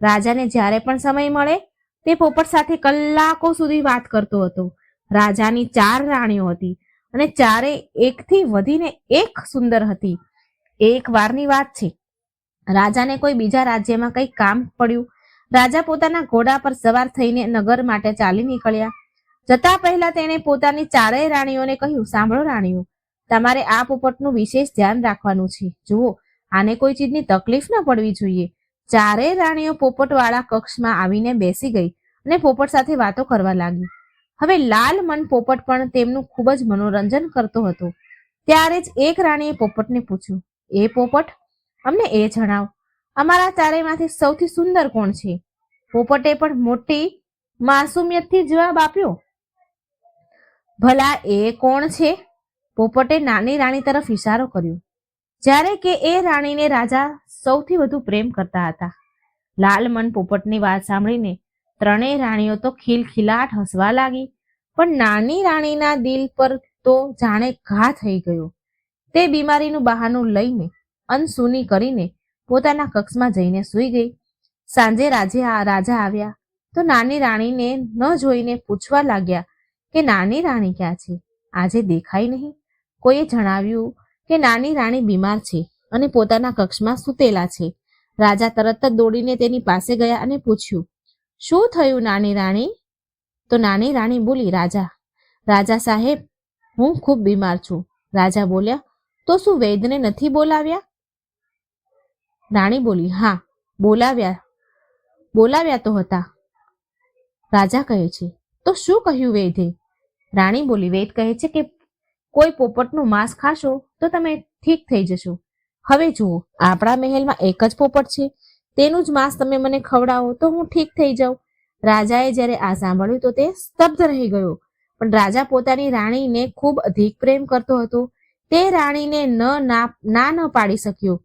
[SPEAKER 1] રાજાને જ્યારે પણ સમય મળે તે પોપટ સાથે કલાકો સુધી વાત કરતો હતો. રાજાની 4 રાણીઓ હતી અને ચારે એકથી વધીને એક સુંદર હતી. એક વારની વાત છે, રાજાને કોઈ બીજા રાજ્યમાં કંઈક કામ પડ્યું. રાજા પોતાના ઘોડા પર સવાર થઈને નગર માટે ચાલી નીકળ્યા. જતા પહેલા તેણે પોતાની 4 રાણીઓને કહ્યું, સાંભળો રાણીઓ, તમારે આ પોપટનું વિશેષ ધ્યાન રાખવાનું છે. જુઓ, આને કોઈ ચીજની તકલીફ ન પડવી જોઈએ. 4 રાણીઓ પોપટવાળા કક્ષમાં આવીને બેસી ગઈ અને પોપટ સાથે વાતો કરવા લાગી. હવે લાલ મન પોપટ પણ તેમનું ખૂબ જ મનોરંજન કરતો હતો. ત્યારે જ એક રાણીએ પોપટને પૂછ્યું, એ પોપટ, અમને એ જણાવ, અમારા ચારેયમાંથી સૌથી સુંદર કોણ છે? પોપટે પણ મોટી માસુમિયતથી જવાબ આપ્યો, ભલા એ કોણ છે? પોપટે નાની રાણી તરફ ઇશારો કર્યો, જ્યારે કે એ રાણીને રાજા સૌથી વધુ પ્રેમ કરતા હતા. લાલમન પોપટની વાત સાંભળીને 3 રાણીઓ તો ખિલખિલાટ હસવા લાગી, પણ નાની રાણીના દિલ પર તો જાણે ઘા થઈ ગયો. તે બીમારીનું બહાનું લઈને અનસુની કરીને પોતાના કક્ષમાં જઈને સૂઈ ગઈ. સાંજે રાજા આવ્યા તો નાની રાણીને ન જોઈને પૂછવા લાગ્યા કે નાની રાણી ક્યાં છે? આજે દેખાઈ નહીં. કોઈએ જણાવ્યું કે નાની રાણી બીમાર છે અને પોતાના કક્ષમાં સૂતેલા છે. રાજા તરત જ દોડીને તેની પાસે ગયા અને પૂછ્યું, શું થયું નાની રાણી? તો નાની રાણી બોલી, રાજા સાહેબ, હું ખૂબ બીમાર છું. રાજા બોલ્યા, તો શું વૈદ્યને નથી બોલાવ્યા? રાણી બોલી, હા, બોલાવ્યા તો હતા. રાજા કહે છે, તો શું કહ્યું વૈદ્યે? રાણી બોલી, વૈદ્ય કહે છે કે કોઈ પોપટનું માંસ ખાશો તો તમે ઠીક થઈ જશો. હવે જુઓ, આપણા મહેલમાં એક જ પોપટ છે, તેનું જ માંસ તમે મને ખવડાવો તો હું ઠીક થઈ જાઉં. રાજાએ જ્યારે આ સાંભળ્યું તો તે સ્તબ્ધ રહી ગયો. પણ રાજા પોતાની રાણીને ખૂબ અધિક પ્રેમ કરતો હતો. તે રાણીને ન પાડી શક્યો.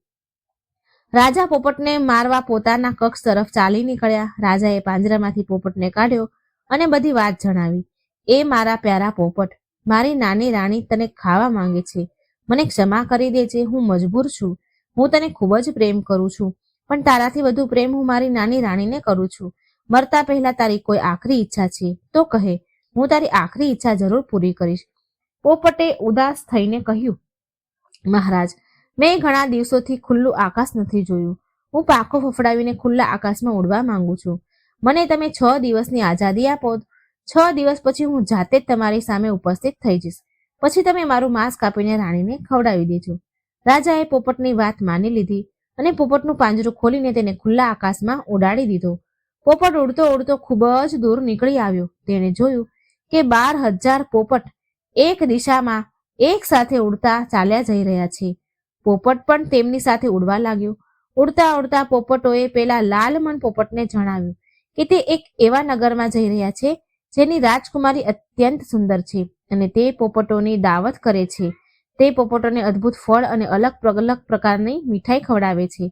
[SPEAKER 1] રાજા પોપટને મારવા પોતાના કક્ષ તરફ ચાલી નીકળ્યા. રાજાએ પાંજરામાંથી પોપટને કાઢ્યો અને બધી વાત જણાવી. એ મારા પ્યારા પોપટ, મારી નાની રાણી તને ખાવા માંગે છે. મને ક્ષમા કરી દેજે, હું મજબૂર છું. હું તને ખૂબ જ પ્રેમ કરું છું, પણ તારાથી વધુ પ્રેમ હું મારી નાની રાણીને કરું છું. મરતા પહેલા તારી કોઈ આખરી ઈચ્છા છે તો કહે, હું તારી આખરી ઈચ્છા જરૂર પૂરી કરીશ. પોપટે ઉદાસ થઈને કહ્યું, મહારાજ, મેં ઘણા દિવસોથી ખુલ્લું આકાશ નથી જોયું. હું પાંખો ફફડાવીને ખુલ્લા આકાશમાં ઉડવા માંગુ છું. મને તમે 6 દિવસની આઝાદી આપો. 6 દિવસ પછી હું જાતે જ તમારી સામે ઉપસ્થિત થઈ જઈશ. પછી તમે મારું માંસ કાપીને રાણીને ખવડાવી દેજો. રાજાએ પોપટની વાત માની લીધી અને પોપટનું પાંજરું ખોલીને તેને ખુલ્લા આકાશમાં ઉડાડી દીધો. પોપટ ઉડતો ઉડતો ખૂબ જ દૂર નીકળી આવ્યો. તેણે જોયું કે 12,000 પોપટ એક દિશામાં એક સાથે ઉડતા ચાલ્યા જઈ રહ્યા છે. પોપટ પણ તેમની સાથે ઉડવા લાગ્યો. ઉડતા ઉડતા પોપટોએ પેલા લાલમન પોપટને જણાવ્યું કે તે એક એવા નગરમાં જઈ રહ્યા છે જેની રાજકુમારી અત્યંત સુંદર છે અને તે પોપટોની દાવત કરે છે. તે પોપટોને અદ્ભુત ફળ અને અલગ પ્રકારની મીઠાઈ ખવડાવે છે.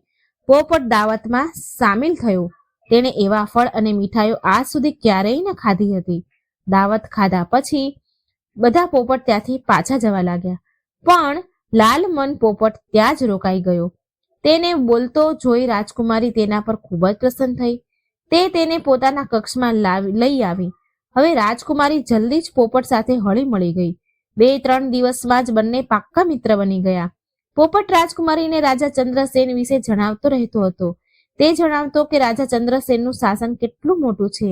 [SPEAKER 1] પોપટ દાવતમાં સામેલ થયો. તેણે એવા ફળ અને મીઠાઈઓ આજ સુધી ક્યારેય ન ખાધી હતી. દાવત ખાધા પછી બધા પોપટ ત્યાંથી પાછા જવા લાગ્યા, પણ લાલમન પોપટ ત્યાં જ રોકાઈ ગયો. તેને બોલતો જોઈ રાજકુમારી તેના પર ખૂબ જ પ્રસન્ન થઈ. તે તેને પોતાના કક્ષમાં લઈ આવી. હવે રાજકુમારી જલ્દી જ પોપટ સાથે હળી મળી ગઈ. 2-3 દિવસમાં જ બંને પાક્કા મિત્ર બની ગયા. પોપટ રાજકુમારીને રાજા ચંદ્રસેન વિશે જણાવતો રહેતો હતો. તે જણાવતો કે રાજા ચંદ્રસેનનું શાસન કેટલું મોટું છે.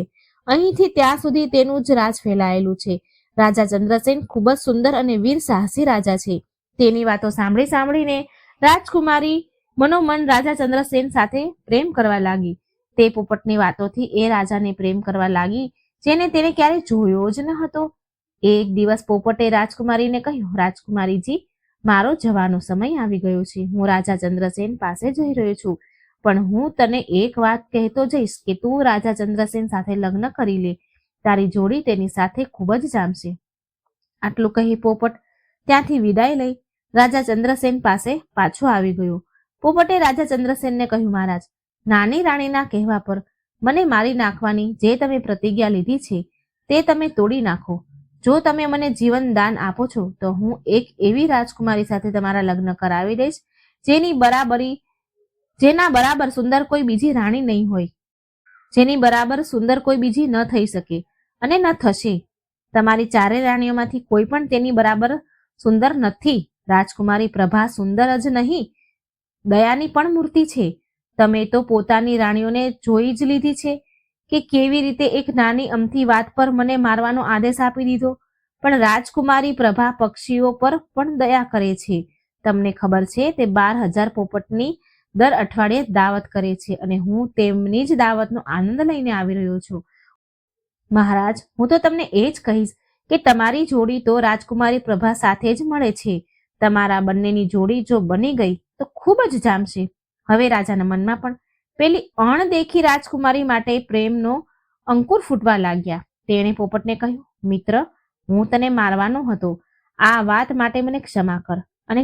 [SPEAKER 1] અહીંથી ત્યાં સુધી તેનું જ રાજ ફેલાયેલું છે. રાજા ચંદ્રસેન ખૂબ જ સુંદર અને વીર સાહસી રાજા છે. તેની વાતો સાંભળીને રાજકુમારી મનોમન રાજા ચંદ્રસેન સાથે પ્રેમ કરવા લાગી. તે પોપટની વાતોથી એ રાજાને પ્રેમ કરવા લાગી જેને તેને ક્યારે જોયો જ ન હતો. એક દિવસ પોપટે રાજકુમારીને કહ્યું, રાજકુમારીજી, મારો જવાનો સમય આવી ગયો છે. હું રાજા ચંદ્રસેન પાસે જઈ રહ્યો છું, પણ હું તને એક વાત કહેતો જઈશ કે તું રાજા ચંદ્રસેન સાથે લગ્ન કરી લે. તારી જોડી તેની સાથે ખૂબ જ જામશે. આટલું કહી પોપટ ત્યાંથી વિદાય લઈ રાજા ચંદ્રસેન પાસે પાછો આવી ગયો. પોપટે રાજા ચંદ્રસેનને કહ્યું, મહારાજ, નાની રાણીના કહેવા પર મને મારી નાખવાની જે તમે પ્રતિજ્ઞા લીધી છે તે તમે તોડી નાખો. જો તમે મને જીવન દાન આપો છો તો હું એક એવી રાજકુમારી સાથે તમારા લગ્ન કરાવી દઈશ જેના બરાબર સુંદર કોઈ બીજી રાણી નહીં હોય, જેની બરાબર સુંદર કોઈ બીજી ન થઈ શકે અને ન થશે. તમારી ચારે રાણીઓમાંથી કોઈ પણ તેની બરાબર સુંદર નથી. રાજકુમારી પ્રભા સુંદર જ નહીં, દયાની પણ મૂર્તિ છે. તમે તો પોતાની રાણીઓને જોઈ જ લીધી છે કે કેવી રીતે એક નાની અમથી વાત પર મને મારવાનો આદેશ આપી દીધો. પણ રાજકુમારી પ્રભા પક્ષીઓ પર પણ દયા કરે છે. તમને ખબર છે તે 12,000 પોપટની દર અઠવાડિયે દાવત કરે છે અને હું તેમની જ દાવતનો આનંદ લઈને આવી રહ્યો છું. મહારાજ, હું તો તમને એ જ કહીશ કે તમારી જોડી તો રાજકુમારી પ્રભા સાથે જ મળે છે. તમારા બંનેની જોડી જો બની ગઈ તો ખૂબ જ જામશે. હવે રાજાના મનમાં પણ પેલી અણદેખી રાજકુમારી માટે પ્રેમનો અંકુર ફૂટવા લાગ્યા. તેણે પોપટને કહ્યું, મિત્ર, હું તને મારવાનો હતો. આ વાત માટે મને ક્ષમા કર અને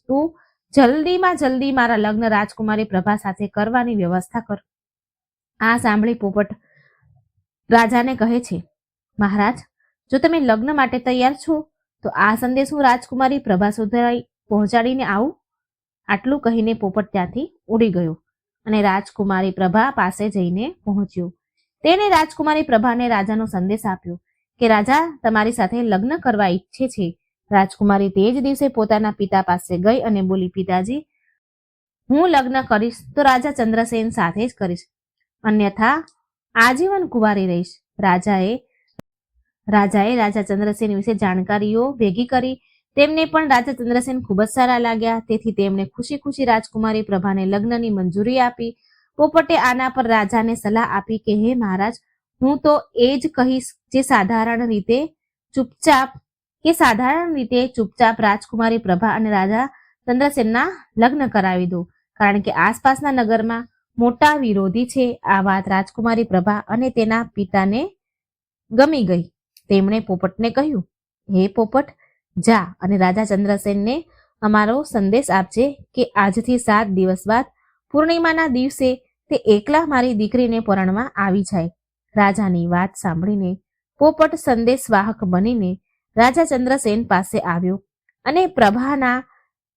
[SPEAKER 1] તું જલ્દીમાં જલ્દી મારા લગ્ન રાજકુમારી પ્રભા સાથે કરવાની વ્યવસ્થા કર. આ સાંભળી પોપટ રાજાને કહે છે, મહારાજ, જો તમે લગ્ન માટે તૈયાર છો તો આ સંદેશ હું રાજકુમારી પ્રભા સુધી પહોંચાડીને આવું. આટલું કહીને પોપટ ત્યાંથી ઉડી ગયો અને રાજકુમારી પ્રભા પાસે જઈને પહોંચ્યો. તેને રાજકુમારી પ્રભાને રાજાનો સંદેશ આપ્યો કે રાજા તમારી સાથે લગ્ન કરવા ઈચ્છે છે. રાજકુમારી તે જ દિવસે પોતાના પિતા પાસે ગઈ અને બોલી, પિતાજી, હું લગ્ન કરીશ તો રાજા ચંદ્રસેન સાથે જ કરીશ, અન્યથા આજીવન કુંવારી રહીશ. રાજાએ રાજા ચંદ્રસેન વિશે જાણકારીઓ ભેગી કરી. તેમને પણ રાજા ચંદ્રસેન ખૂબ જ સારા લાગ્યા. તેથી તેમણે ખુશી ખુશી રાજકુમારી પ્રભાને લગ્નની મંજૂરી આપી. પોપટે આના પર રાજાને સલાહ આપી કે હે મહારાજ, હું તો એ જ કહીશ જે સાધારણ રીતે ચૂપચાપ રાજકુમારી પ્રભા અને રાજા ચંદ્રસેનના લગ્ન કરાવી દો, કારણ કે આસપાસના નગરમાં મોટા વિરોધી છે. આ વાત રાજકુમારી પ્રભા અને તેના પિતાને ગમી ગઈ. તેમણે પોપટને કહ્યું, હે પોપટ, જા અને રાજા ચંદ્રસેનને અમારો સંદેશ આપજે કે આજથી 7 દિવસ બાદ પૂર્ણિમાના દિવસે તે એકલા મારી દીકરીને પરણવા આવી જાય. રાજાની વાત સાંભળીને પોપટ સંદેશવાહક બનીને રાજા ચંદ્રસેન પાસે આવ્યો અને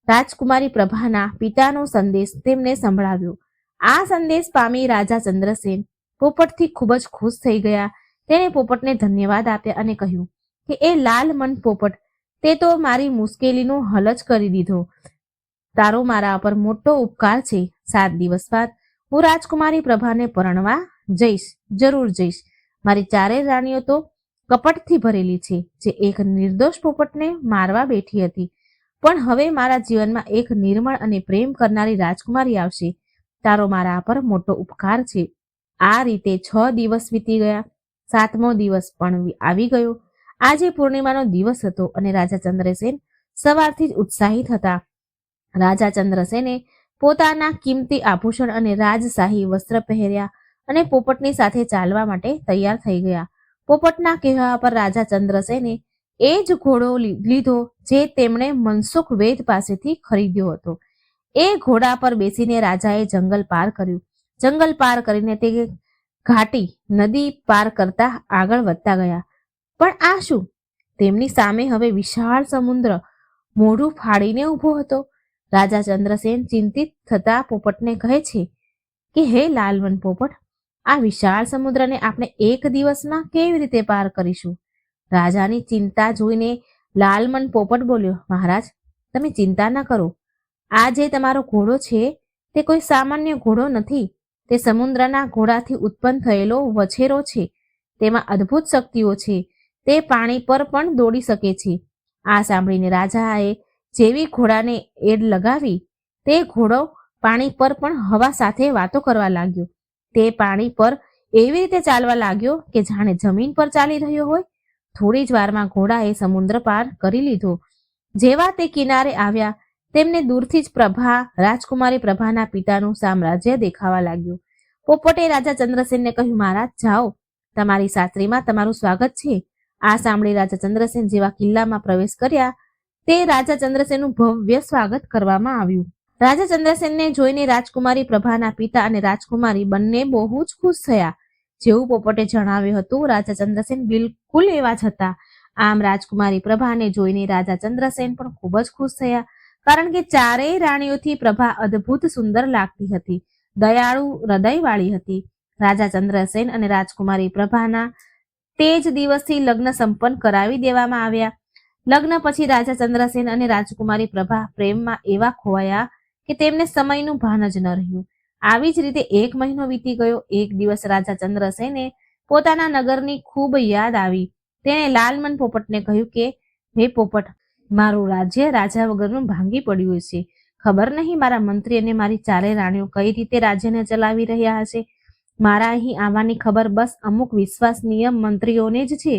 [SPEAKER 1] રાજકુમારી પ્રભાના પિતાનો સંદેશ તેમને સંભળાવ્યો. આ સંદેશ પામી રાજા ચંદ્રસેન પોપટથી ખૂબ જ ખુશ થઈ ગયા. તેણે પોપટને ધન્યવાદ આપ્યા અને કહ્યું કે એ લાલ મન પોપટ, તે તો મારી મુશ્કેલીનો હલ જ કરી દીધો. તારો મારા પર મોટો ઉપકાર છે. 7 દિવસ બાદ હું રાજકુમારી પ્રભાને પરણવા જઈશ, જરૂર જઈશ. મારી ચારેય રાણીઓ તો કપટથી ભરેલી છે, જે એક નિર્દોષ પોપટને મારવા બેઠી હતી. પણ હવે મારા જીવનમાં એક નિર્મળ અને પ્રેમ કરનારી રાજકુમારી આવશે. તારો મારા પર મોટો ઉપકાર છે. આ રીતે 6 દિવસ વીતી ગયા. 7મો દિવસ પણ આવી ગયો. આજે પૂર્ણિમાનો દિવસ હતો અને રાજા ચંદ્રસેન સવારથી જ ઉત્સાહિત હતા. રાજા ચંદ્રસેને પોતાના કિંમતી આભૂષણ અને રાજશાહી વસ્ત્ર પહેર્યા અને પોપટની સાથે ચાલવા માટે તૈયાર થઈ ગયા. પોપટના કહેવા પર રાજા ચંદ્રસેને એ જ ઘોડો લીધો જે તેમણે મનસુખ વેદ પાસેથી ખરીદ્યો હતો. એ ઘોડા પર બેસીને રાજાએ જંગલ પાર કર્યું. જંગલ પાર કરીને તે ઘાટી નદી પાર કરતા આગળ વધતા ગયા. પણ આ શું? તેમની સામે હવે વિશાળ સમુદ્ર મોઢું ફાડીને ઊભો હતો. રાજા ચંદ્રસેન ચિંતિત થતા પોપટને કહે છે કે હે લાલવન પોપટ, આ વિશાળ સમુદ્રને આપણે એક દિવસમાં કેવી રીતે પાર કરીશું? રાજાની ચિંતા જોઈને લાલમન પોપટ બોલ્યો, મહારાજ, તમે ચિંતા ન કરો. આ જે તમારો ઘોડો છે તે કોઈ સામાન્ય ઘોડો નથી. તે સમુદ્રના ઘોડાથી ઉત્પન્ન થયેલો વછેરો છે. તેમાં અદ્ભુત શક્તિઓ છે. તે પાણી પર પણ દોડી શકે છે. આ સાંભળીને રાજાએ જેવી ઘોડાને એડ લગાવી, તે ઘોડો પાણી પર પણ હવા સાથે વાતો કરવા લાગ્યો. તે પાણી પર એવી રીતે ચાલવા લાગ્યો કે જાણે જમીન પર ચાલી રહ્યો હોય. થોડી જ વારમાં ઘોડાએ સમુદ્ર પાર કરી લીધો. જેવા તે કિનારે આવ્યા તેમને દૂરથી જ રાજકુમારી પ્રભાના પિતાનું સામ્રાજ્ય દેખાવા લાગ્યું. પોપટે રાજા ચંદ્રસેનને કહ્યું, મહારાજ, જાઓ, તમારી સાસરીમાં તમારું સ્વાગત છે. આ સાંભળી રાજા ચંદ્રસેન જેવા કિલ્લામાં પ્રવેશ કર્યા તે રાજા ચંદ્રસેનનું ભવ્ય સ્વાગત કરવામાં આવ્યું. રાજા ચંદ્રસેનને જોઈને રાજકુમારી પ્રભાના પિતા અને રાજકુમારી બંને બહુ જ ખુશ થયા. જેવું પોપટે જણાવ્યું હતું, રાજા ચંદ્રસેન બિલકુલ એવા જ હતા. આમ રાજકુમારી પ્રભાને જોઈને રાજા ચંદ્રસેન પણ ખૂબ જ ખુશ થયા, કારણ કે ચારેય રાણીઓથી પ્રભા અદ્ભુત સુંદર લાગતી હતી, દયાળુ હૃદયવાળી હતી. રાજા ચંદ્રસેન અને રાજકુમારી પ્રભાના તે જ દિવસથી લગ્ન સંપન્ન કરાવી દેવામાં આવ્યા. લગ્ન પછી રાજા ચંદ્રસેન અને રાજકુમારી પ્રભા પ્રેમમાં એવા ખોવાયા કે તેમને સમયનું ભાન જ ન રહ્યું. આવી જ રીતે 1 મહિનો વીતી ગયો. એક દિવસ રાજા ચંદ્રસેને પોતાના નગરની ખૂબ યાદ આવી. તેણે લાલમન પોપટને કહ્યું કે, હે પોપટ, મારું રાજ્ય રાજા વગરનું ભાંગી પડ્યું છે. ખબર નહીં મારા મંત્રી અને મારી ચારેય રાણીઓ કઈ રીતે રાજ્યને ચલાવી રહ્યા હશે. મારા અહીં આવવાની ખબર બસ અમુક વિશ્વાસનીય મંત્રીઓને જ છે.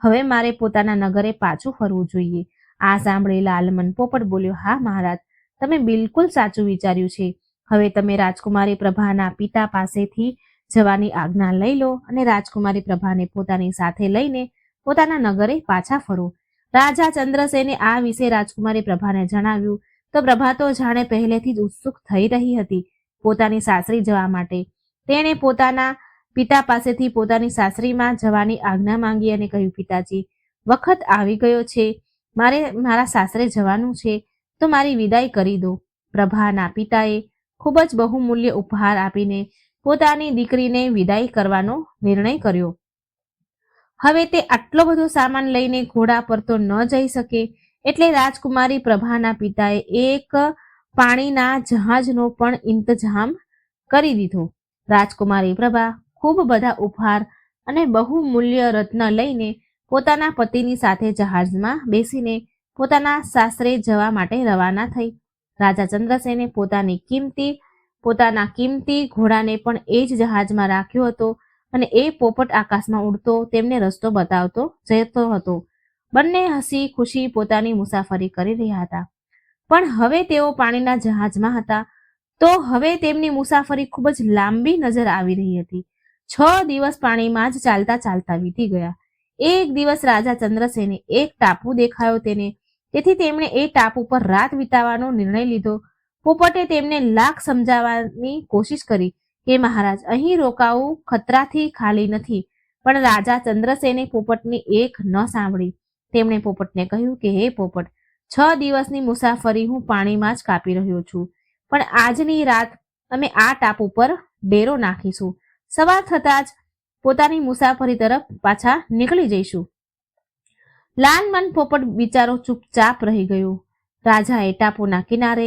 [SPEAKER 1] હવે મારે પોતાના નગરે પાછું ફરવું જોઈએ. આ સાંભળી લાલમન પોપટ બોલ્યો, હા મહારાજ, તમે બિલકુલ સાચું વિચાર્યું છે. હવે તમે રાજકુમારી પ્રભાના પિતા પાસેથી જવાની આજ્ઞા લઈ લો અને રાજકુમારી પ્રભાને પોતાની સાથે લઈને પોતાના નગરે પાછા ફરો. રાજા ચંદ્રસેને આ વિશે રાજકુમારી પ્રભાને જણાવ્યું તો પ્રભા તો જાણે પહેલેથી જ ઉત્સુક થઈ રહી હતી પોતાની સાસરી જવા માટે. તેણે પોતાના પિતા પાસેથી પોતાની સાસરીમાં જવાની આજ્ઞા માંગી અને કહ્યું, પિતાજી, વખત આવી ગયો છે, મારે મારા સાસરે જવાનું છે, તો મારી વિદાય કરી દો. પ્રભાના પિતાએ ખૂબ જ બહુમૂલ્ય ઉપહાર આપીને પોતાની દીકરીને વિદાય કરવાનો નિર્ણય કર્યો. હવે તે આટલો બધો સામાન લઈને ઘોડા પર તો ન જઈ શકે, એટલે રાજકુમારી પ્રભાના પિતાએ એક પાણીના જહાજનો પણ ઇંતજામ કરી દીધો. રાજકુમારી પ્રભા ખૂબ બધા ઉપહાર અને બહુમૂલ્ય રત્ન લઈને પોતાના પતિની સાથે જહાજમાં બેસીને પોતાના સાસરે જવા માટે રવાના થઈ. રાજા ચંદ્રસેને પોતાના કિંમતી ઘોડાને પણ એ જ જહાજમાં રાખ્યો હતો અને એ પોપટ આકાશમાં ઉડતો તેમને રસ્તો બતાવતો જતો હતો. બંને હસી ખુશી પોતાની મુસાફરી કરી રહ્યા હતા. પણ હવે તેઓ પાણીના જહાજમાં હતા, તો હવે તેમની મુસાફરી ખૂબ જ લાંબી નજર આવી રહી હતી. 6 દિવસ પાણીમાં જ ચાલતા ચાલતા વીતી ગયા. એક દિવસ રાજા ચંદ્રસેને એક ટાપુ દેખાયો તેને, તેથી તેમણે એ ટાપુ પર રાત વિતાવવાનો નિર્ણય લીધો. પોપટે તેમને લાખ સમજાવવાની કોશિશ કરી કે મહારાજ, અહીં રોકાવું ખતરાથી ખાલી નથી, પણ રાજા ચંદ્રસેને પોપટની એક ન સાંભળી. તેમણે પોપટને કહ્યું કે, હે પોપટ, 6 દિવસની મુસાફરી હું પાણીમાં જ કાપી રહ્યો છું, પણ આજની રાત અમે આ ટાપુ પર ડેરો નાખીશું. સવાર થતાં જ પોતાની મુસાફરી તરફ પાછા નીકળી જઈશું. લાલમન પોપટ બિચારો ચૂપચાપ રહી ગયો. રાજાએ ટાપુના કિનારે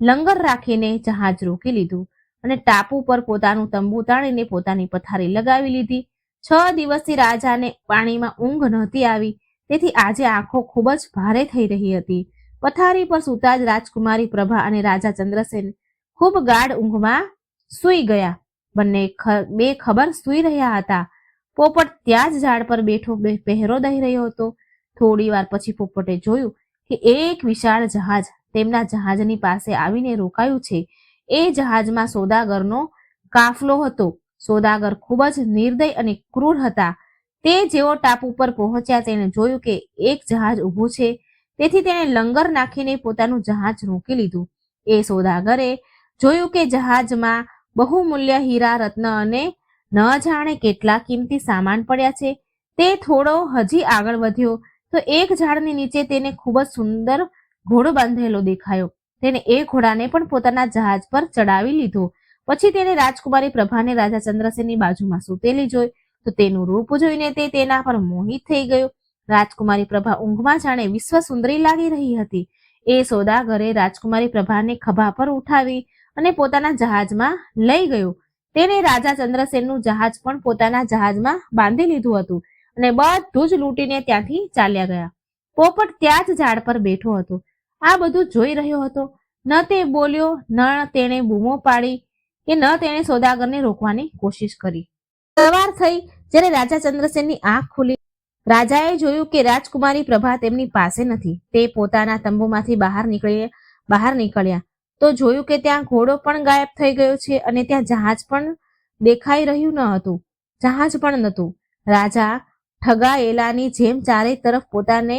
[SPEAKER 1] લંગર રાખીને જહાજ રોકી લીધું અને ટાપુ પર પોતાનું તંબુ તાણીને પોતાની પથારી લગાવી લીધી. 6 દિવસથી રાજાને પાણીમાં ઊંઘ નહોતી આવી, તેથી આજે આંખો ખૂબ જ ભારે થઈ રહી હતી. પથારી પર સૂતા જ રાજકુમારી પ્રભા અને રાજા ચંદ્રસેન ખૂબ ગાઢ ઊંઘમાં સૂઈ ગયા. બંને બેખબર સૂઈ રહ્યા હતા. પોપટ ત્યાં જ ઝાડ પર બેઠો પહેરો દઈ રહ્યો હતો. થોડી વાર પછી પોપટે જોયું કે એક વિશાળ જહાજ તેમના જહાજની પાસે આવીને રોકાયું છે. એ જહાજમાં સોદાગરનો કાફલો હતો. સોદાગર ખૂબ જ નિર્દય અને ક્રૂર હતા. તે જેવો ટાપુ પર પહોંચ્યા તેણે જોયું કે એક જહાજ ઊભું છે, તેથી તેણે લંગર નાખીને પોતાનું જહાજ રોકી લીધું. એ સોદાગરે જોયું કે જહાજમાં બહુમૂલ્ય હીરા રત્ન અને ન જાણે કેટલા કિંમતી સામાન પડ્યા છે. તે થોડો હજી આગળ વધ્યો તો એક ઝાડની નીચે તેને ખૂબ જ સુંદર ઘોડો બાંધેલો દેખાયો. તેને એ ઘોડાને પણ પોતાના જહાજ પર ચડાવી લીધો. પછી તેને રાજકુમારી પ્રભાને રાજા ચંદ્રસેનની બાજુમાં સૂતેલી જોઈ તો તેનું રૂપ જોઈને તે તેના પર મોહિત થઈ ગયો. રાજકુમારી પ્રભા ઊંઘમાં જાણે વિશ્વ સુંદરી લાગી રહી હતી. એ સોદાગરે રાજકુમારી પ્રભાને ખભા પર ઉઠાવી અને પોતાના જહાજમાં લઈ ગયો. તેને રાજા ચંદ્રસેનનું જહાજ પણ પોતાના જહાજમાં બાંધી લીધું હતું અને બધું જ લૂંટીને ત્યાંથી ચાલ્યા ગયા. પોપટ ત્યાં જ ઝાડ પર બેઠો હતો. આ બધું જોઈ રહ્યો હતો. ન તે બોલ્યો, ન તેણે બૂમો પાડી કે ન તેણે સોદાગરને રોકવાની કોશિશ કરી. સવાર થઈ જ્યારે રાજા ચંદ્રસેનની આંખ ખુલી, રાજાએ જોયું કે રાજકુમારી પ્રભા તેમની પાસે નથી. તે પોતાના તંબુમાંથી બહાર નીકળ્યા તો જોયું કે ત્યાં ઘોડો પણ ગાયબ થઈ ગયો છે અને ત્યાં જહાજ પણ દેખાઈ રહ્યું ન હતું. જહાજ પણ નહોતું. રાજા ઠગાયેલાની જેમ ચારે તરફ પોતાને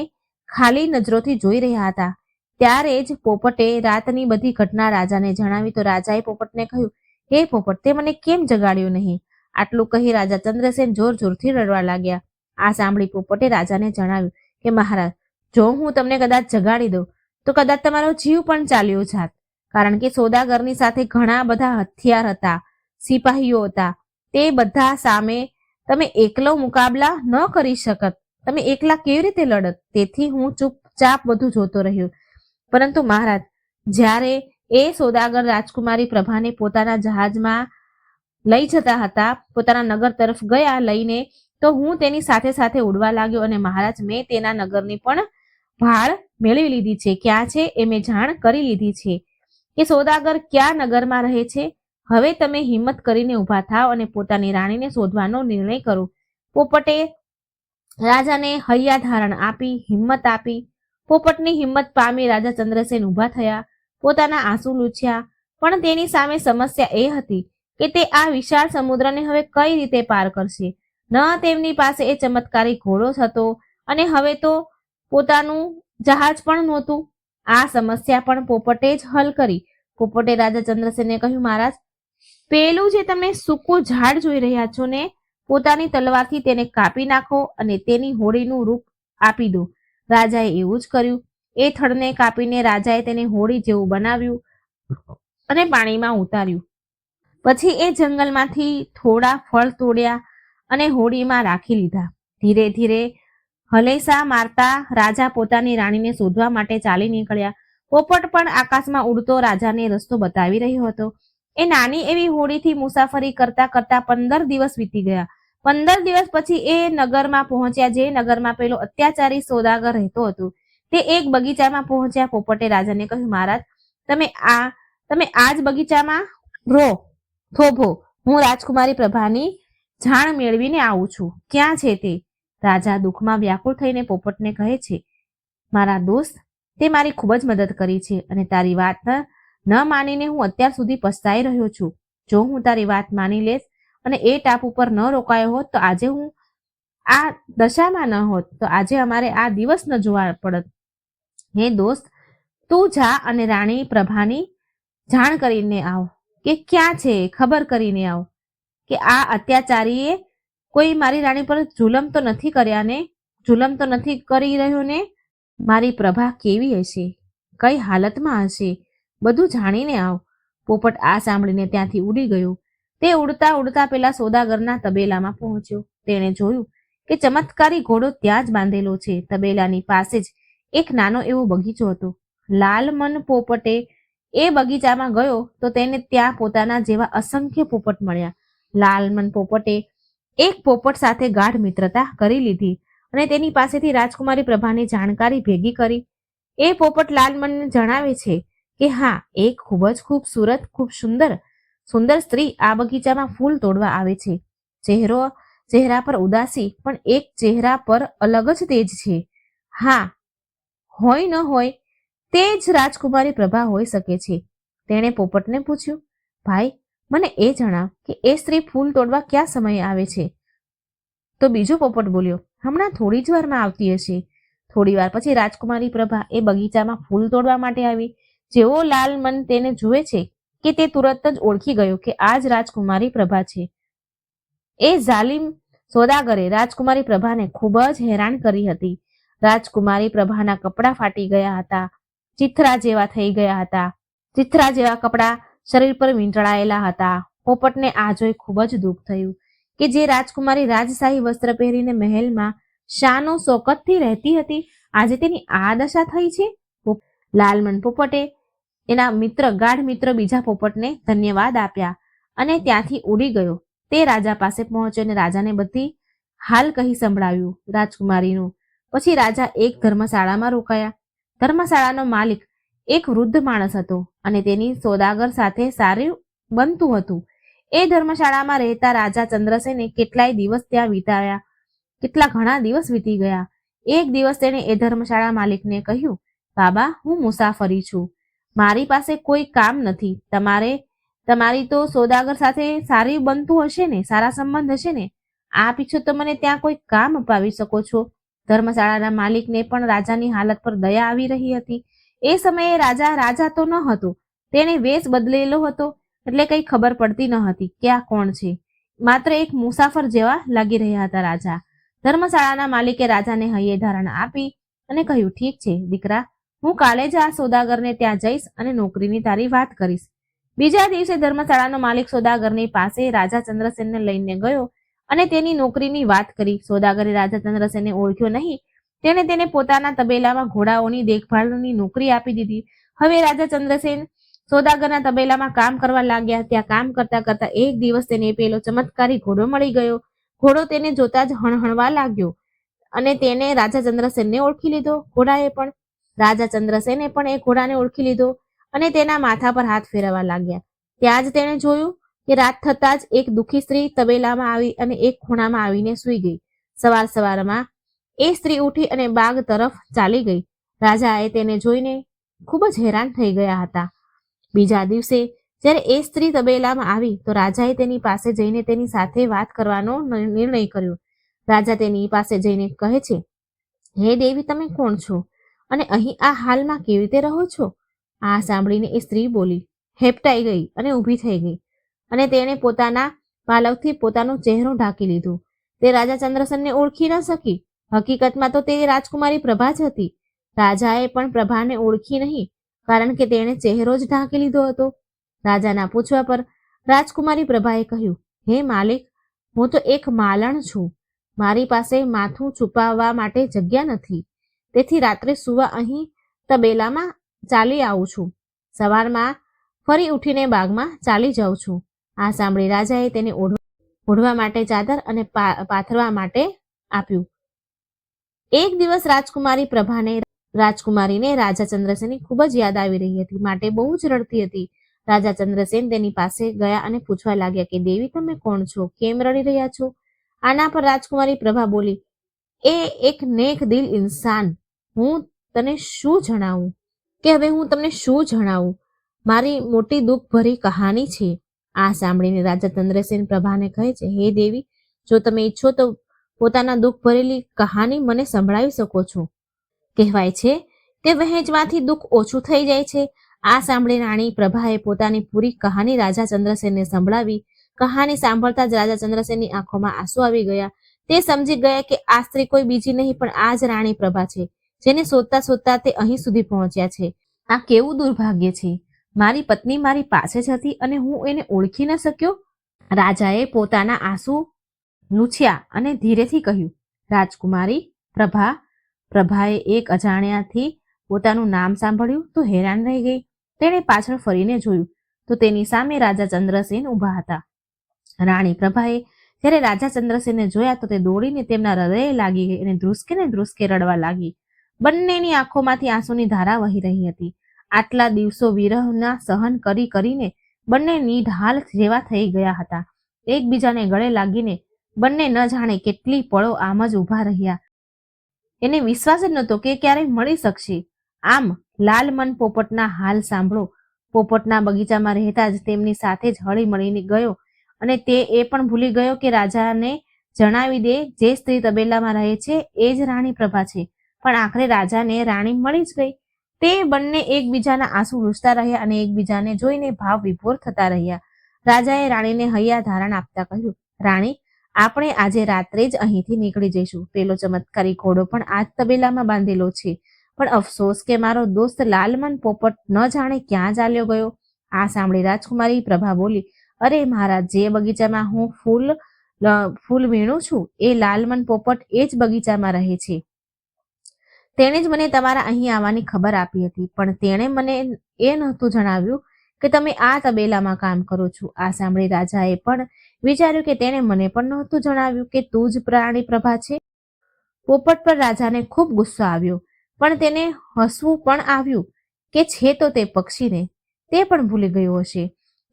[SPEAKER 1] ખાલી નજરોથી જોઈ રહ્યા હતા. ત્યારે જ પોપટે રાતની બધી ઘટના રાજાને જણાવી તો રાજાએ પોપટને કહ્યું, હે પોપટ, તે મને કેમ જગાડ્યો નહીં? આટલું કહી રાજા ચંદ્રસેન જોર જોરથી રડવા લાગ્યા. આ સાંભળી પોપટે રાજાને જણાવ્યું કે મહારાજ, જો હું તમને કદાચ જગાડી દઉં તો કદાચ તમારો જીવ પણ ચાલ્યો જાત, કારણ કે સોદાગરની સાથે ઘણા બધા હથિયાર હતા, સિપાહીઓ હતા. તે બધા સામે તમે એકલો મુકાબલા ન કરી શકત. તમે એકલા કેવી રીતે લડત? તેથી હું ચૂપચાપ બધું જોતો રહ્યો. પરંતુ મહારાજ, જ્યારે એ સોદાગર રાજકુમારી પ્રભાને પોતાના જહાજમાં લઈ જતા હતા, પોતાના નગર તરફ ગયા લઈને, તો હું તેની સાથે સાથે ઉડવા લાગ્યો અને મહારાજ, મેં તેના નગરની પણ ભાળ મેળવી લીધી છે. ક્યાં છે એ મેં જાણ કરી લીધી છે કે સોદાગર ક્યાં નગરમાં રહે છે. હવે તમે હિંમત કરીને ઊભા થાવ અને પોતાની રાણીને શોધવાનો નિર્ણય કરો. પોપટે રાજાને હૈયાધારણ આપી, હિંમત આપી. પોપટની હિંમત પામી રાજા ચંદ્રસેન ઊભા થયા, પોતાના આંસુ લૂછ્યા. પણ તેની સામે સમસ્યા એ હતી કે તે આ વિશાળ સમુદ્રને હવે કઈ રીતે પાર કરશે? ન તેમની પાસે એ ચમત્કારી ઘોડો હતો અને હવે તો પોતાનું જહાજ પણ નહોતું. આ સમસ્યા પણ પોપટે જ હલ કરી. પોપટે રાજા ચંદ્રસેનને કહ્યું, મહારાજ, પેલું જે તમે સૂકું ઝાડ જોઈ રહ્યા છો ને, પોતાની તલવારથી તેને કાપી નાખો અને તેની હોડીનું રૂપ આપી દો. રાજાએ એવું જ કર્યું. એ થડને કાપીને રાજાએ તેને હોડી જેવું બનાવ્યું અને પાણીમાં ઉતાર્યું. પછી એ જંગલમાંથી થોડા ફળ તોડ્યા અને હોડીમાં રાખી લીધા. ધીરે ધીરે હલેસા મારતા રાજા પોતાની રાણીને શોધવા માટે ચાલી નીકળ્યા. પોપટ પણ આકાશમાં ઉડતો રાજાને રસ્તો બતાવી રહ્યો હતો. એ નાની એવી હોડીથી મુસાફરી કરતા કરતા 15 દિવસ વીતી ગયા. 15 દિવસ પછી એ નગરમાં પહોંચ્યા, જે નગરમાં પેલો અત્યાચારી સોદાગર રહેતો હતો. તે એક બગીચામાં પહોંચ્યા. પોપટે રાજાને કહ્યું, મહારાજ, તમે આ જ બગીચામાં થોભો. હું રાજકુમારી પ્રભાની જાણ મેળવીને આવું છું. ક્યાં છે તે? રાજા દુઃખમાં વ્યાકુળ થઈને પોપટને કહે છે, મારા દોસ્ત, તે મારી ખૂબ જ મદદ કરી છે અને તારી વાત ન માનીને હું અત્યાર સુધી પસ્તાઈ રહ્યો છું. જો હું તારી વાત માની લેશ અને એ ટાપુ પર ન રોકાયો હોત તો આજે હું આ દશામાં ન હોત, તો આજે અમારે આ દિવસ ન જોવા પડત. હે દોસ્ત, તું જા અને રાણી પ્રભાની જાણ કરીને આવ કે ક્યાં છે. ખબર કરીને આવ કે આ અત્યાચારીએ કોઈ મારી રાણી પર જુલમ તો નથી કર્યા ને? જુલમ તો નથી કરી રહ્યો ને? મારી પ્રભા કેવી હશે, કઈ હાલતમાં હશે, બધું જાણીને આવ. પોપટ આ સાંભળીને ત્યાંથી ઉડી ગયો. તે ઉડતા ઉડતા પેલા સોદાગરના તબેલામાં પહોંચ્યો. તેણે જોયું કે ચમત્કારી ઘોડો ત્યાં જ બાંધેલો છે. તબેલાની પાસે જ એક નાનો એવો બગીચો હતો. લાલમન પોપટે એ બગીચામાં ગયો તો તેને ત્યાં પોતાના જેવા અસંખ્ય પોપટ મળ્યા. લાલમન પોપટે એક પોપટ સાથે ગાઢ મિત્રતા કરી લીધી અને તેની પાસેથી રાજકુમારી પ્રભાની જાણકારી ભેગી કરી. એ પોપટ લાલમનને જણાવે છે કે હા, એક ખૂબ જ ખૂબસૂરત, ખૂબ સુંદર સ્ત્રી આ બગીચામાં ફૂલ તોડવા આવે છે. ચહેરા પર ઉદાસી, પણ એક ચહેરા પર અલગ જ તેજ છે. હા, હોય ન હોય તે જ રાજકુમારી પ્રભા હોઈ શકે છે. તેણે પોપટને પૂછ્યું, ભાઈ, મને એ જણાવ કે એ સ્ત્રી ફૂલ તોડવા કયા સમયે આવે છે? તો બીજો પોપટ બોલ્યો, હમણાં થોડી જ વારમાં આવતી હશે. થોડી વાર પછી રાજકુમારી પ્રભા એ બગીચામાં ફૂલ તોડવા માટે આવી. જેવો લાલમન તેને જુએ છે કે તે તુરત જ ઓળખી ગયો કે આ જ રાજકુમારી પ્રભા છે. એ જાલિમ સોદાગરે રાજકુમારી પ્રભાને ખૂબ જ હેરાન કરી હતી. રાજકુમારી પ્રભાના કપડાં ફાટી ગયા હતા, ચિથરા જેવા થઈ ગયા હતા. ચિથરા જેવા કપડાં શરીર પર વીંટળાયેલા હતા. પોપટને આ જોઈ ખૂબ જ દુઃખ થયું કે જે રાજકુમારી રાજશાહી વસ્ત્ર પહેરીને મહેલમાં શાનો શોકતથી રહેતી હતી, આજે તેની આ દશા થઈ છે. લાલમન પોપટે એના ગાઢ મિત્ર બીજા પોપટને ધન્યવાદ આપ્યા અને ત્યાંથી ઉડી ગયો. તે રાજા પાસે પહોંચ્યો અને રાજાને બધી હાલ કહી સંભળાવ્યું રાજકુમારીનું. પછી રાજા એક ધર્મશાળામાં રોકાયા. ધર્મશાળાનો માલિક એક વૃદ્ધ માણસ હતો અને તેની સોદાગર સાથે સારું બનતું હતું. એ ધર્મશાળામાં રહેતા રાજા ચંદ્રસેને કેટલા ઘણા દિવસ વીતી ગયા. એક દિવસ તેણે એ ધર્મશાળા માલિકને કહ્યું, બાબા, હું મુસાફરી છું, મારી પાસે કોઈ કામ નથી. તમારી તો સોદાગર સાથે સારી બનતું હશે ને, સારા સંબંધ હશે ને? આ પીછો તો મને ત્યાં કોઈ કામ અપાવી શકો છો. ધર્મશાળાના માલિકને પણ રાજાની હાલત પર દયા આવી રહી હતી. એ સમયે રાજા રાજા તો ન હતો, તેણે વેશ બદલેલો હતો, એટલે કઈ ખબર પડતી ન હતી કે આ કોણ છે. માત્ર એક મુસાફર જેવા લાગી રહ્યા હતા રાજા. ધર્મશાળાના માલિકે રાજાને હૈયે ધારણા આપી અને કહ્યું, ઠીક છે દીકરા, હું કાલે જ આ સોદાગરને ત્યાં જઈશ અને નોકરીની તારી વાત કરીશ. બીજા દિવસે ધર્મશાળાનો માલિક સોદાગરની પાસે રાજા ચંદ્રસેનને લઈને ગયો અને તેની નોકરીની વાત કરી. સોદાગરે રાજા ચંદ્રસેનને ઓળખ્યો નહીં. તેણે તેને પોતાના તબેલામાં ઘોડાઓની દેખભાળની નોકરી આપી દીધી. હવે રાજા ચંદ્રસેન સોદાગરના તબેલામાં કામ કરવા લાગ્યા. ત્યાં કામ કરતા કરતા એક દિવસ તેને પેલો ચમત્કારી ઘોડો મળી ગયો. ઘોડો તેને જોતા જ હણહણવા લાગ્યો અને તેને રાજા ચંદ્રસેનને ઓળખી લીધો. ઘોડાએ પણ રાજા ચંદ્રસેને પણ એ ઘોડાને ઓળખી લીધો અને તેના માથા પર હાથ ફેરવવા લાગ્યા. ત્યાં જ તેણે જોયું કે રાત થતાં જ એક દુઃખી સ્ત્રી તબેલામાં આવી અને એક ખૂણામાં આવીને સૂઈ ગઈ. સવારમાં એ સ્ત્રી ઉઠી અને બાગ તરફ ચાલી ગઈ. રાજાએ તેને જોઈને ખૂબ જ હેરાન થઈ ગયા હતા. બીજા દિવસે જ્યારે એ સ્ત્રી તબેલામાં આવી તો રાજાએ તેની પાસે જઈને તેની સાથે વાત કરવાનો નિર્ણય કર્યો. રાજા તેની પાસે જઈને કહે છે, હે દેવી, તમે કોણ છો અને અહીં આ હાલમાં કેવી રીતે રહો છો? આ સાંભળીને એ સ્ત્રી બોલી, હેપટાઈ ગઈ અને ઊભી થઈ ગઈ અને તેણે પોતાના પાલવથી પોતાનો ચહેરો ઢાંકી લીધો. તે રાજા ચંદ્રસેનને ઓળખી ન શકી. હકીકતમાં તો તે રાજકુમારી પ્રભા જ હતી. રાજાએ પણ પ્રભાને ઓળખી નહીં, કારણ કે તેણે ચહેરો જ ઢાંકી લીધો હતો. રાજાના પૂછવા પર રાજકુમારી પ્રભાએ કહ્યું, હે માલિક, હું તો એક માલણ છું. મારી પાસે માથું છુપાવવા માટે જગ્યા નથી, તેથી રાત્રે સુવા અહીં તબેલામાં ચાલી આવું છું. સવારમાં ફરી ઉઠીને બાગમાં ચાલી જાઉં છું. આ સાંભળી રાજાએ તેને ઓઢવા માટે ચાદર અને પાથરવા માટે આપ્યું. એક દિવસ રાજકુમારીને રાજા ચંદ્રસેનની ખૂબ જ યાદ આવી રહી હતી, માટે બહુ જ રડતી હતી. રાજા ચંદ્રસેન તેની પાસે ગયા અને પૂછવા લાગ્યા કે દેવી, તમે કોણ છો? કેમ રડી રહ્યા છો? આના પર રાજકુમારી પ્રભા બોલી, એ એક નેક દિલ ઇન્સાન, હું તને શું જણાવું કે હવે હું તમને શું જણાવું? મારી મોટી દુઃખ ભરી કહાની છે. આ સાંભળીને રાજા ચંદ્રસેન પ્રભાને કહે છે, હે દેવી, જો તમે ઈચ્છો તો પોતાના દુઃખ ભરેલી કહાની મને સંભળાવી શકો છો. કહેવાય છે કે વહેંચવાથી દુઃખ ઓછું થઈ જાય છે. આ સાંભળી રાણી પ્રભાએ પોતાની પૂરી કહાની રાજા ચંદ્રસેનને સંભળાવી. કહાની સાંભળતા જ રાજા ચંદ્રસેનની આંખોમાં આંસુ આવી ગયા. તે સમજી ગયા કે આ સ્ત્રી કોઈ બીજી નહીં પણ આ જ રાણી પ્રભા છે, જેને શોધતા શોધતા તે અહીં સુધી પહોંચ્યા છે. આ કેવું દુર્ભાગ્ય છે! મારી પત્ની મારી પાસે જ હતી અને હું એને ઓળખી ન શક્યો. રાજાએ પોતાના આંસુ લૂછ્યા અને ધીરેથી કહ્યું, રાજકુમારી પ્રભા. પ્રભાએ એક અજાણ્યાથી પોતાનું નામ સાંભળ્યું તો હેરાન રહી ગઈ. તેણે પાછળ ફરીને જોયું તો તેની સામે રાજા ચંદ્રસેન ઊભા હતા. રાણી પ્રભાએ જ્યારે રાજા ચંદ્રસેનને જોયા તો તે દોડીને તેમના હૃદયે લાગી ગઈ અને ધ્રુસકે રડવા લાગી. બંનેની આંખોમાંથી આંસુની ધારા વહી રહી હતી. આટલા દિવસો વિરહના સહન કરીને બંને નિઢાલ જેવા થઈ ગયા હતા. એકબીજાને ગળે લાગીને બંને ન જાણે કેટલી પળો આમ જ ઊભા રહ્યા. એને વિશ્વાસ જ નહોતો કે ક્યારેય મળી શકશે. આમ લાલમન પોપટના હાલ સાંભળો. પોપટના બગીચામાં રહેતા જ તેમની સાથે જ હળી મળીને ગયો અને તે એ પણ ભૂલી ગયો કે રાજાને જણાવી દે જે સ્ત્રી તબેલામાં રહે છે એ જ રાણી પ્રભા છે. પણ આખરે રાજાને રાણી મળી જ ગઈ. તે બંને એકબીજાના આંસુ લૂછતા રહ્યા અને એકબીજાને જોઈને ભાવ વિભોર થતા રહ્યા. રાજાએ રાણીને હૈયા ધારણ આપતા કહ્યું, રાણી, આપણે આજે રાત્રે જ અહીંથી નીકળી જઈશું. પેલો ચમત્કારી ઘોડો પણ આ તબેલામાં બાંધેલો છે, પણ અફસોસ કે મારો દોસ્ત લાલમન પોપટ ન જાણે ક્યાં ચાલ્યો ગયો. આ સાંભળી રાજકુમારી પ્રભા બોલી, અરે મહારાજ, જે બગીચામાં હું ફૂલ વીણું છું એ લાલમન પોપટ એ જ બગીચામાં રહે છે. તેણે જ મને તમારા અહીં આવવાની ખબર આપી હતી, પણ તેણે મને એ નહોતું જણાવ્યું કે તમે આ તબેલામાં કામ કરો છો. આ સાંભળી રાજાએ પણ વિચાર્યું કે તેણે મને પણ નહોતું જણાવ્યું કે તું જ રાણી પ્રભા છે. પોપટ પર રાજાને ખૂબ ગુસ્સો આવ્યો, પણ તેને હસવું પણ આવ્યું કે છે તો તે પક્ષીને તે પણ ભૂલી ગયો હશે.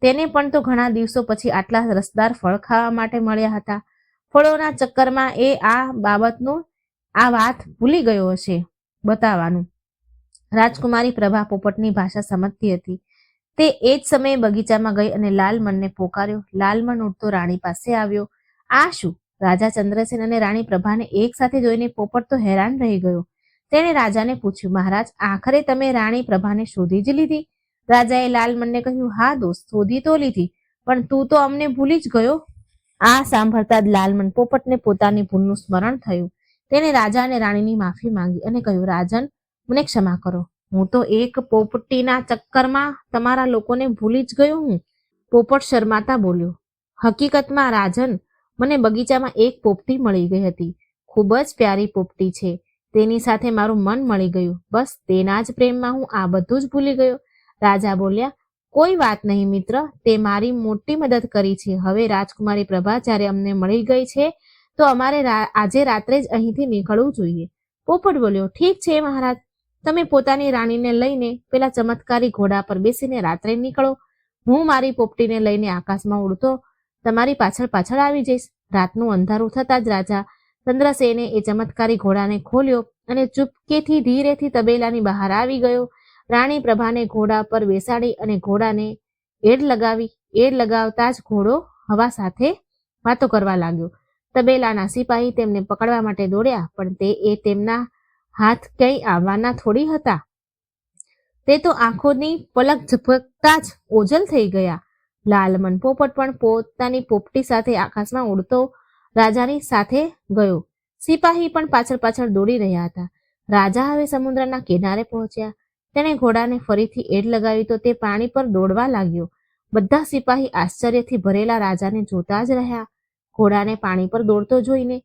[SPEAKER 1] તેને પણ તો ઘણા દિવસો પછી આટલા રસદાર ફળ ખાવા માટે મળ્યા હતા. ફળોના ચક્કરમાં એ આ વાત ભૂલી ગયો હશે બતાવવાનું. રાજકુમારી પ્રભા પોપટની ભાષા સમજતી હતી. તે એ જ સમયે બગીચામાં ગઈ અને લાલમનને પોકાર્યો. લાલમન ઉડતો રાણી પાસે આવ્યો. આ શું? રાજા ચંદ્રસેન અને રાણી પ્રભાને એક સાથે જોઈને પોપટ તો હેરાન રહી ગયો. તેણે રાજાને પૂછ્યું, મહારાજ, આખરે તમે રાણી પ્રભાને શોધી જ લીધી? રાજાએ લાલમનને કહ્યું, હા દોસ્ત, શોધી તો લીધી, પણ તું તો અમને ભૂલી જ ગયો. આ સાંભળતા જ લાલમન પોપટને પોતાની ભૂલનું સ્મરણ થયું. તેણે રાજા અને રાણીની માફી માંગી અને કહ્યું, રાજન, મને ક્ષમા કરો. હું તો એક પોપટીના ચક્કરમાં તમારા લોકોને ભૂલી જ ગયો હું. પોપટ શરમાતા બોલ્યો, હકીકતમાં રાજન, મને બગીચામાં એક પોપટી મળી ગઈ હતી. ખૂબ જ પ્યારી પોપટી છે. તેની સાથે મારું મન મળી ગયું. બસ તેના જ પ્રેમમાં હું આ બધું જ ભૂલી ગયો. રાજા બોલ્યા, કોઈ વાત નહીં મિત્ર, તે મારી મોટી મદદ કરી છે. હવે રાજકુમારી પ્રભા જ્યારે અમને મળી ગઈ છે તો અમારે આજે રાત્રે જ અહીંથી નીકળવું જોઈએ. પોપટ બોલ્યો, ઠીક છે મહારાજ, તમે પોતાની રાણીને લઈને પેલા ચમત્કારી ઘોડા પર બેસીને રાત્રે નીકળો. હું મારી પોપટીને લઈને આકાશમાં ઉડતો તમારી પાછળ પાછળ આવી જઈશ. રાતનું અંધારું થતાં જ રાજા ચંદ્રસેને એ ચમત્કારી ઘોડાને ખોલ્યો અને ચૂપકેથી ધીરેથી તબેલાની બહાર આવી ગયો. રાણી પ્રભાને ઘોડા પર બેસાડી અને ઘોડાને એડ લગાવી. એડ લગાવતા જ ઘોડો હવા સાથે વાતો કરવા લાગ્યો. તબેલાના સિપાહી તેમને પકડવા માટે દોડ્યા, પણ તેમના હાથ ક્યાંય આવવાના થોડી હતા. તે તો આંખોની પલક ઝપકતા જ ઓझल થઈ ગયા. લાલમન પોપટ પણ પોતાની પોપટી સાથે આકાશમાં ઉડતો રાજાની સાથે ગયો. સિપાહી પણ પાછળ પાછળ દોડી રહ્યા હતા. રાજા હવે સમુદ્રના કિનારે પહોંચ્યા. તેણે ઘોડાને ફરીથી એડ લગાવી તો તે પાણી પર દોડવા લાગ્યો. બધા સિપાહી આશ્ચર્યથી ભરેલા રાજાને જોતા જ રહ્યા. ઘોડાને પાણી પર દોડતો જોઈને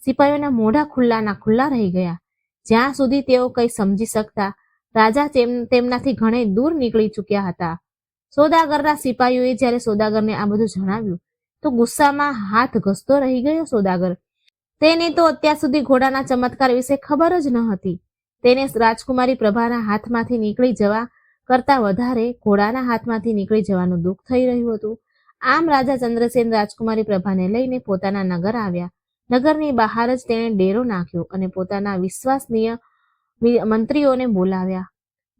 [SPEAKER 1] સિપાહીઓના મોઢા ખુલ્લાના ખુલ્લા રહી ગયા. જ્યાં સુધી તેઓ કંઈ સમજી શકતા, રાજા તેમનાથી ઘણે દૂર નીકળી ચૂક્યા હતા. સોદાગરના સિપાહીઓએ જ્યારે સોદાગરને આ બધું જણાવ્યું તો ગુસ્સામાં હાથ ઘસતો રહી ગયો. સોદાગર, તેને તો અત્યાર સુધી ઘોડાના ચમત્કાર વિશે ખબર જ ન હતી. તેને રાજકુમારી પ્રભાના હાથમાંથી નીકળી જવા કરતાં વધારે ઘોડાના હાથમાંથી નીકળી જવાનું દુઃખ થઈ રહ્યું હતું. આમ રાજા ચંદ્રસેન રાજકુમારી પ્રભાને લઈને પોતાના નગર આવ્યા. નગરની બહાર જ તેણે ડેરો નાખ્યો અને પોતાના વિશ્વાસનીય મંત્રીઓને બોલાવ્યા.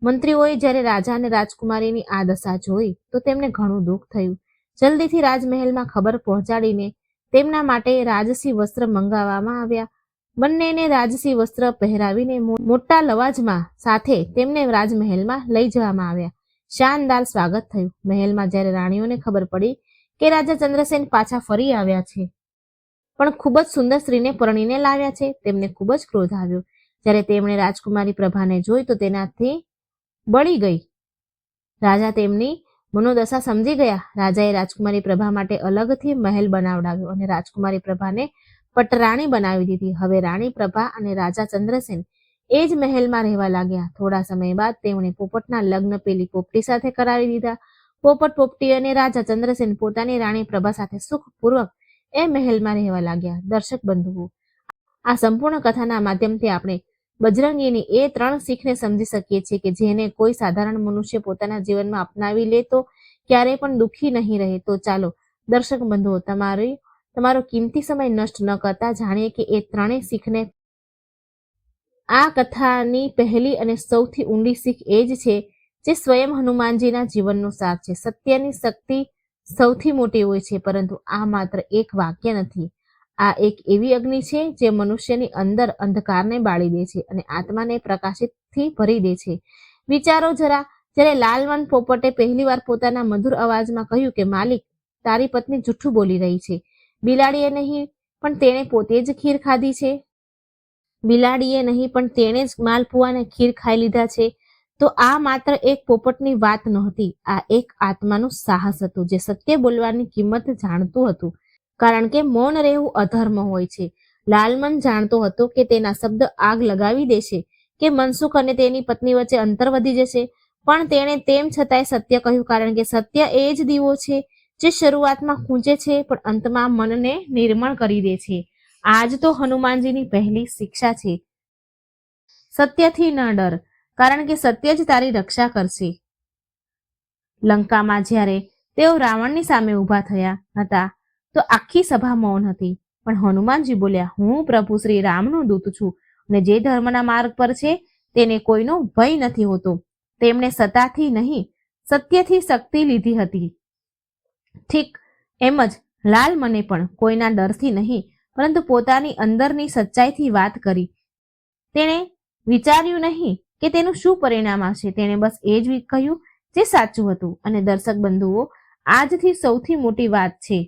[SPEAKER 1] મંત્રીઓએ જ્યારે રાજા અને રાજકુમારીની આ દશા જોઈ તો તેમને ઘણું દુઃખ થયું. જલ્દીથી રાજમહેલમાં ખબર પહોંચાડીને તેમના માટે રાજસી વસ્ત્ર મંગાવવામાં આવ્યા. બંનેને રાજસી વસ્ત્ર પહેરાવીને મોટા લવાજમાં સાથે તેમને રાજમહેલમાં લઈ જવામાં આવ્યા. શાનદાર સ્વાગત થયું. મહેલમાં જ્યારે રાણીઓને ખબર પડી કે રાજા ચંદ્રસેન પાછા ફરી આવ્યા છે, પણ ખૂબ જ સુંદર સ્ત્રીને પરણીને લાવ્યા છે, તેમને ખૂબ જ ક્રોધ આવ્યો. જ્યારે તેમણે રાજકુમારી પ્રભાને જોઈ તો તેનાથી બળી ગઈ. રાજા તેમની મનોદશા સમજી ગયા. રાજાએ રાજકુમારી પ્રભા માટે અલગથી મહેલ બનાવડાવ્યો અને રાજકુમારી પ્રભાને પટરાણી બનાવી દીધી. હવે રાણી પ્રભા અને રાજા ચંદ્રસેન એ જ મહેલમાં રહેવા લાગ્યા. થોડા સમય બાદ તેમણે પોપટના લગ્ન પેલી પોપટી સાથે કરાવી દીધા. પોપટ, પોપટી અને રાજા ચંદ્રસેન પોતાની રાણી પ્રભા સાથે સુખપૂર્વક એ મહેલમાં રહેવા લાગ્યા. દર્શક બંધુઓ, આ સંપૂર્ણ કથાના માધ્યમથી આપણે બજરંગીની એ 3 શીખને સમજી શકીએ છીએ કે જેને કોઈ સાધારણ મનુષ્ય પોતાના જીવનમાં અપનાવી લે તો ક્યારેય પણ દુઃખી નહીં રહે. તો ચાલો દર્શક બંધુઓ, તમારો કિંમતી સમય નષ્ટ ન કરતા જાણીએ કે એ 3 શીખને. આ કથાની પહેલી અને સૌથી ઊંડી શીખ એ જ છે જે સ્વયં હનુમાનજીના જીવનનો સાર છે. સત્યની શક્તિ સૌથી મોટી હોય છે, પરંતુ આ માત્ર એક વાક્ય નથી. આ એક એવી અગ્નિ છે જે મનુષ્યની અંદર અંધકારને બાળી દે છે અને આત્માને પ્રકાશિતથી ભરી દે છે. વિચારો જરા, જ્યારે લાલમન પોપટે પહેલીવાર પોતાના મધુર અવાજમાં કહ્યું કે માલિક, તારી પત્ની જૂઠું બોલી રહી છે. બિલાડીએ નહીં પણ તેણે પોતે જ ખીર ખાધી છે. બિલાડીએ નહીં પણ તેણે જ માલપુઆને ખીર ખાઈ લીધા છે. તો આ માત્ર એક પોપટની વાત નહોતી, આ એક આત્માનું સાહસ હતું જે સત્ય બોલવાની કિંમત જાણતું હતું, કારણ કે મૌન રહેવું અધર્મ હોય છે. લાલમન જાણતો હતો કે તેના શબ્દ આગ લગાવી દેશે, કે મનસુખ અને તેની પત્ની વચ્ચે અંતર વધી જશે, પણ તેણે તેમ છતાંય સત્ય કહ્યું, કારણ કે સત્ય એ જ દીવો છે જે શરૂઆતમાં ખૂંચે છે પણ અંતમાં મનને નિર્મળ કરી દે છે. આજ તો હનુમાનજીની પહેલી શિક્ષા છે. સત્યથી ન ડર, કારણ કે સત્ય જ તારી રક્ષા કરશે. લંકામાં જ્યારે તેઓ રાવણની સામે ઊભા થયા હતા તો આખી સભા મૌન હતી, પણ હનુમાનજી બોલ્યા, હું પ્રભુ શ્રી રામનો દૂત છું અને જે ધર્મના માર્ગ પર છે તેને કોઈનો ભય નથી હોતો. તેમણે સત્તાથી નહીં, સત્યથી શક્તિ લીધી હતી. ઠીક એમ જ લાલમને પણ કોઈના ડરથી નહીં પરંતુ પોતાની અંદરની સચ્ચાઈથી વાત કરી. તેણે વિચાર્યું નહીં કે તેનું શું પરિણામ આવશે. તેણે બસ એ જ કહ્યું જે સાચું હતું. અને દર્શક બંધુઓ, આજથી સૌથી મોટી વાત છે,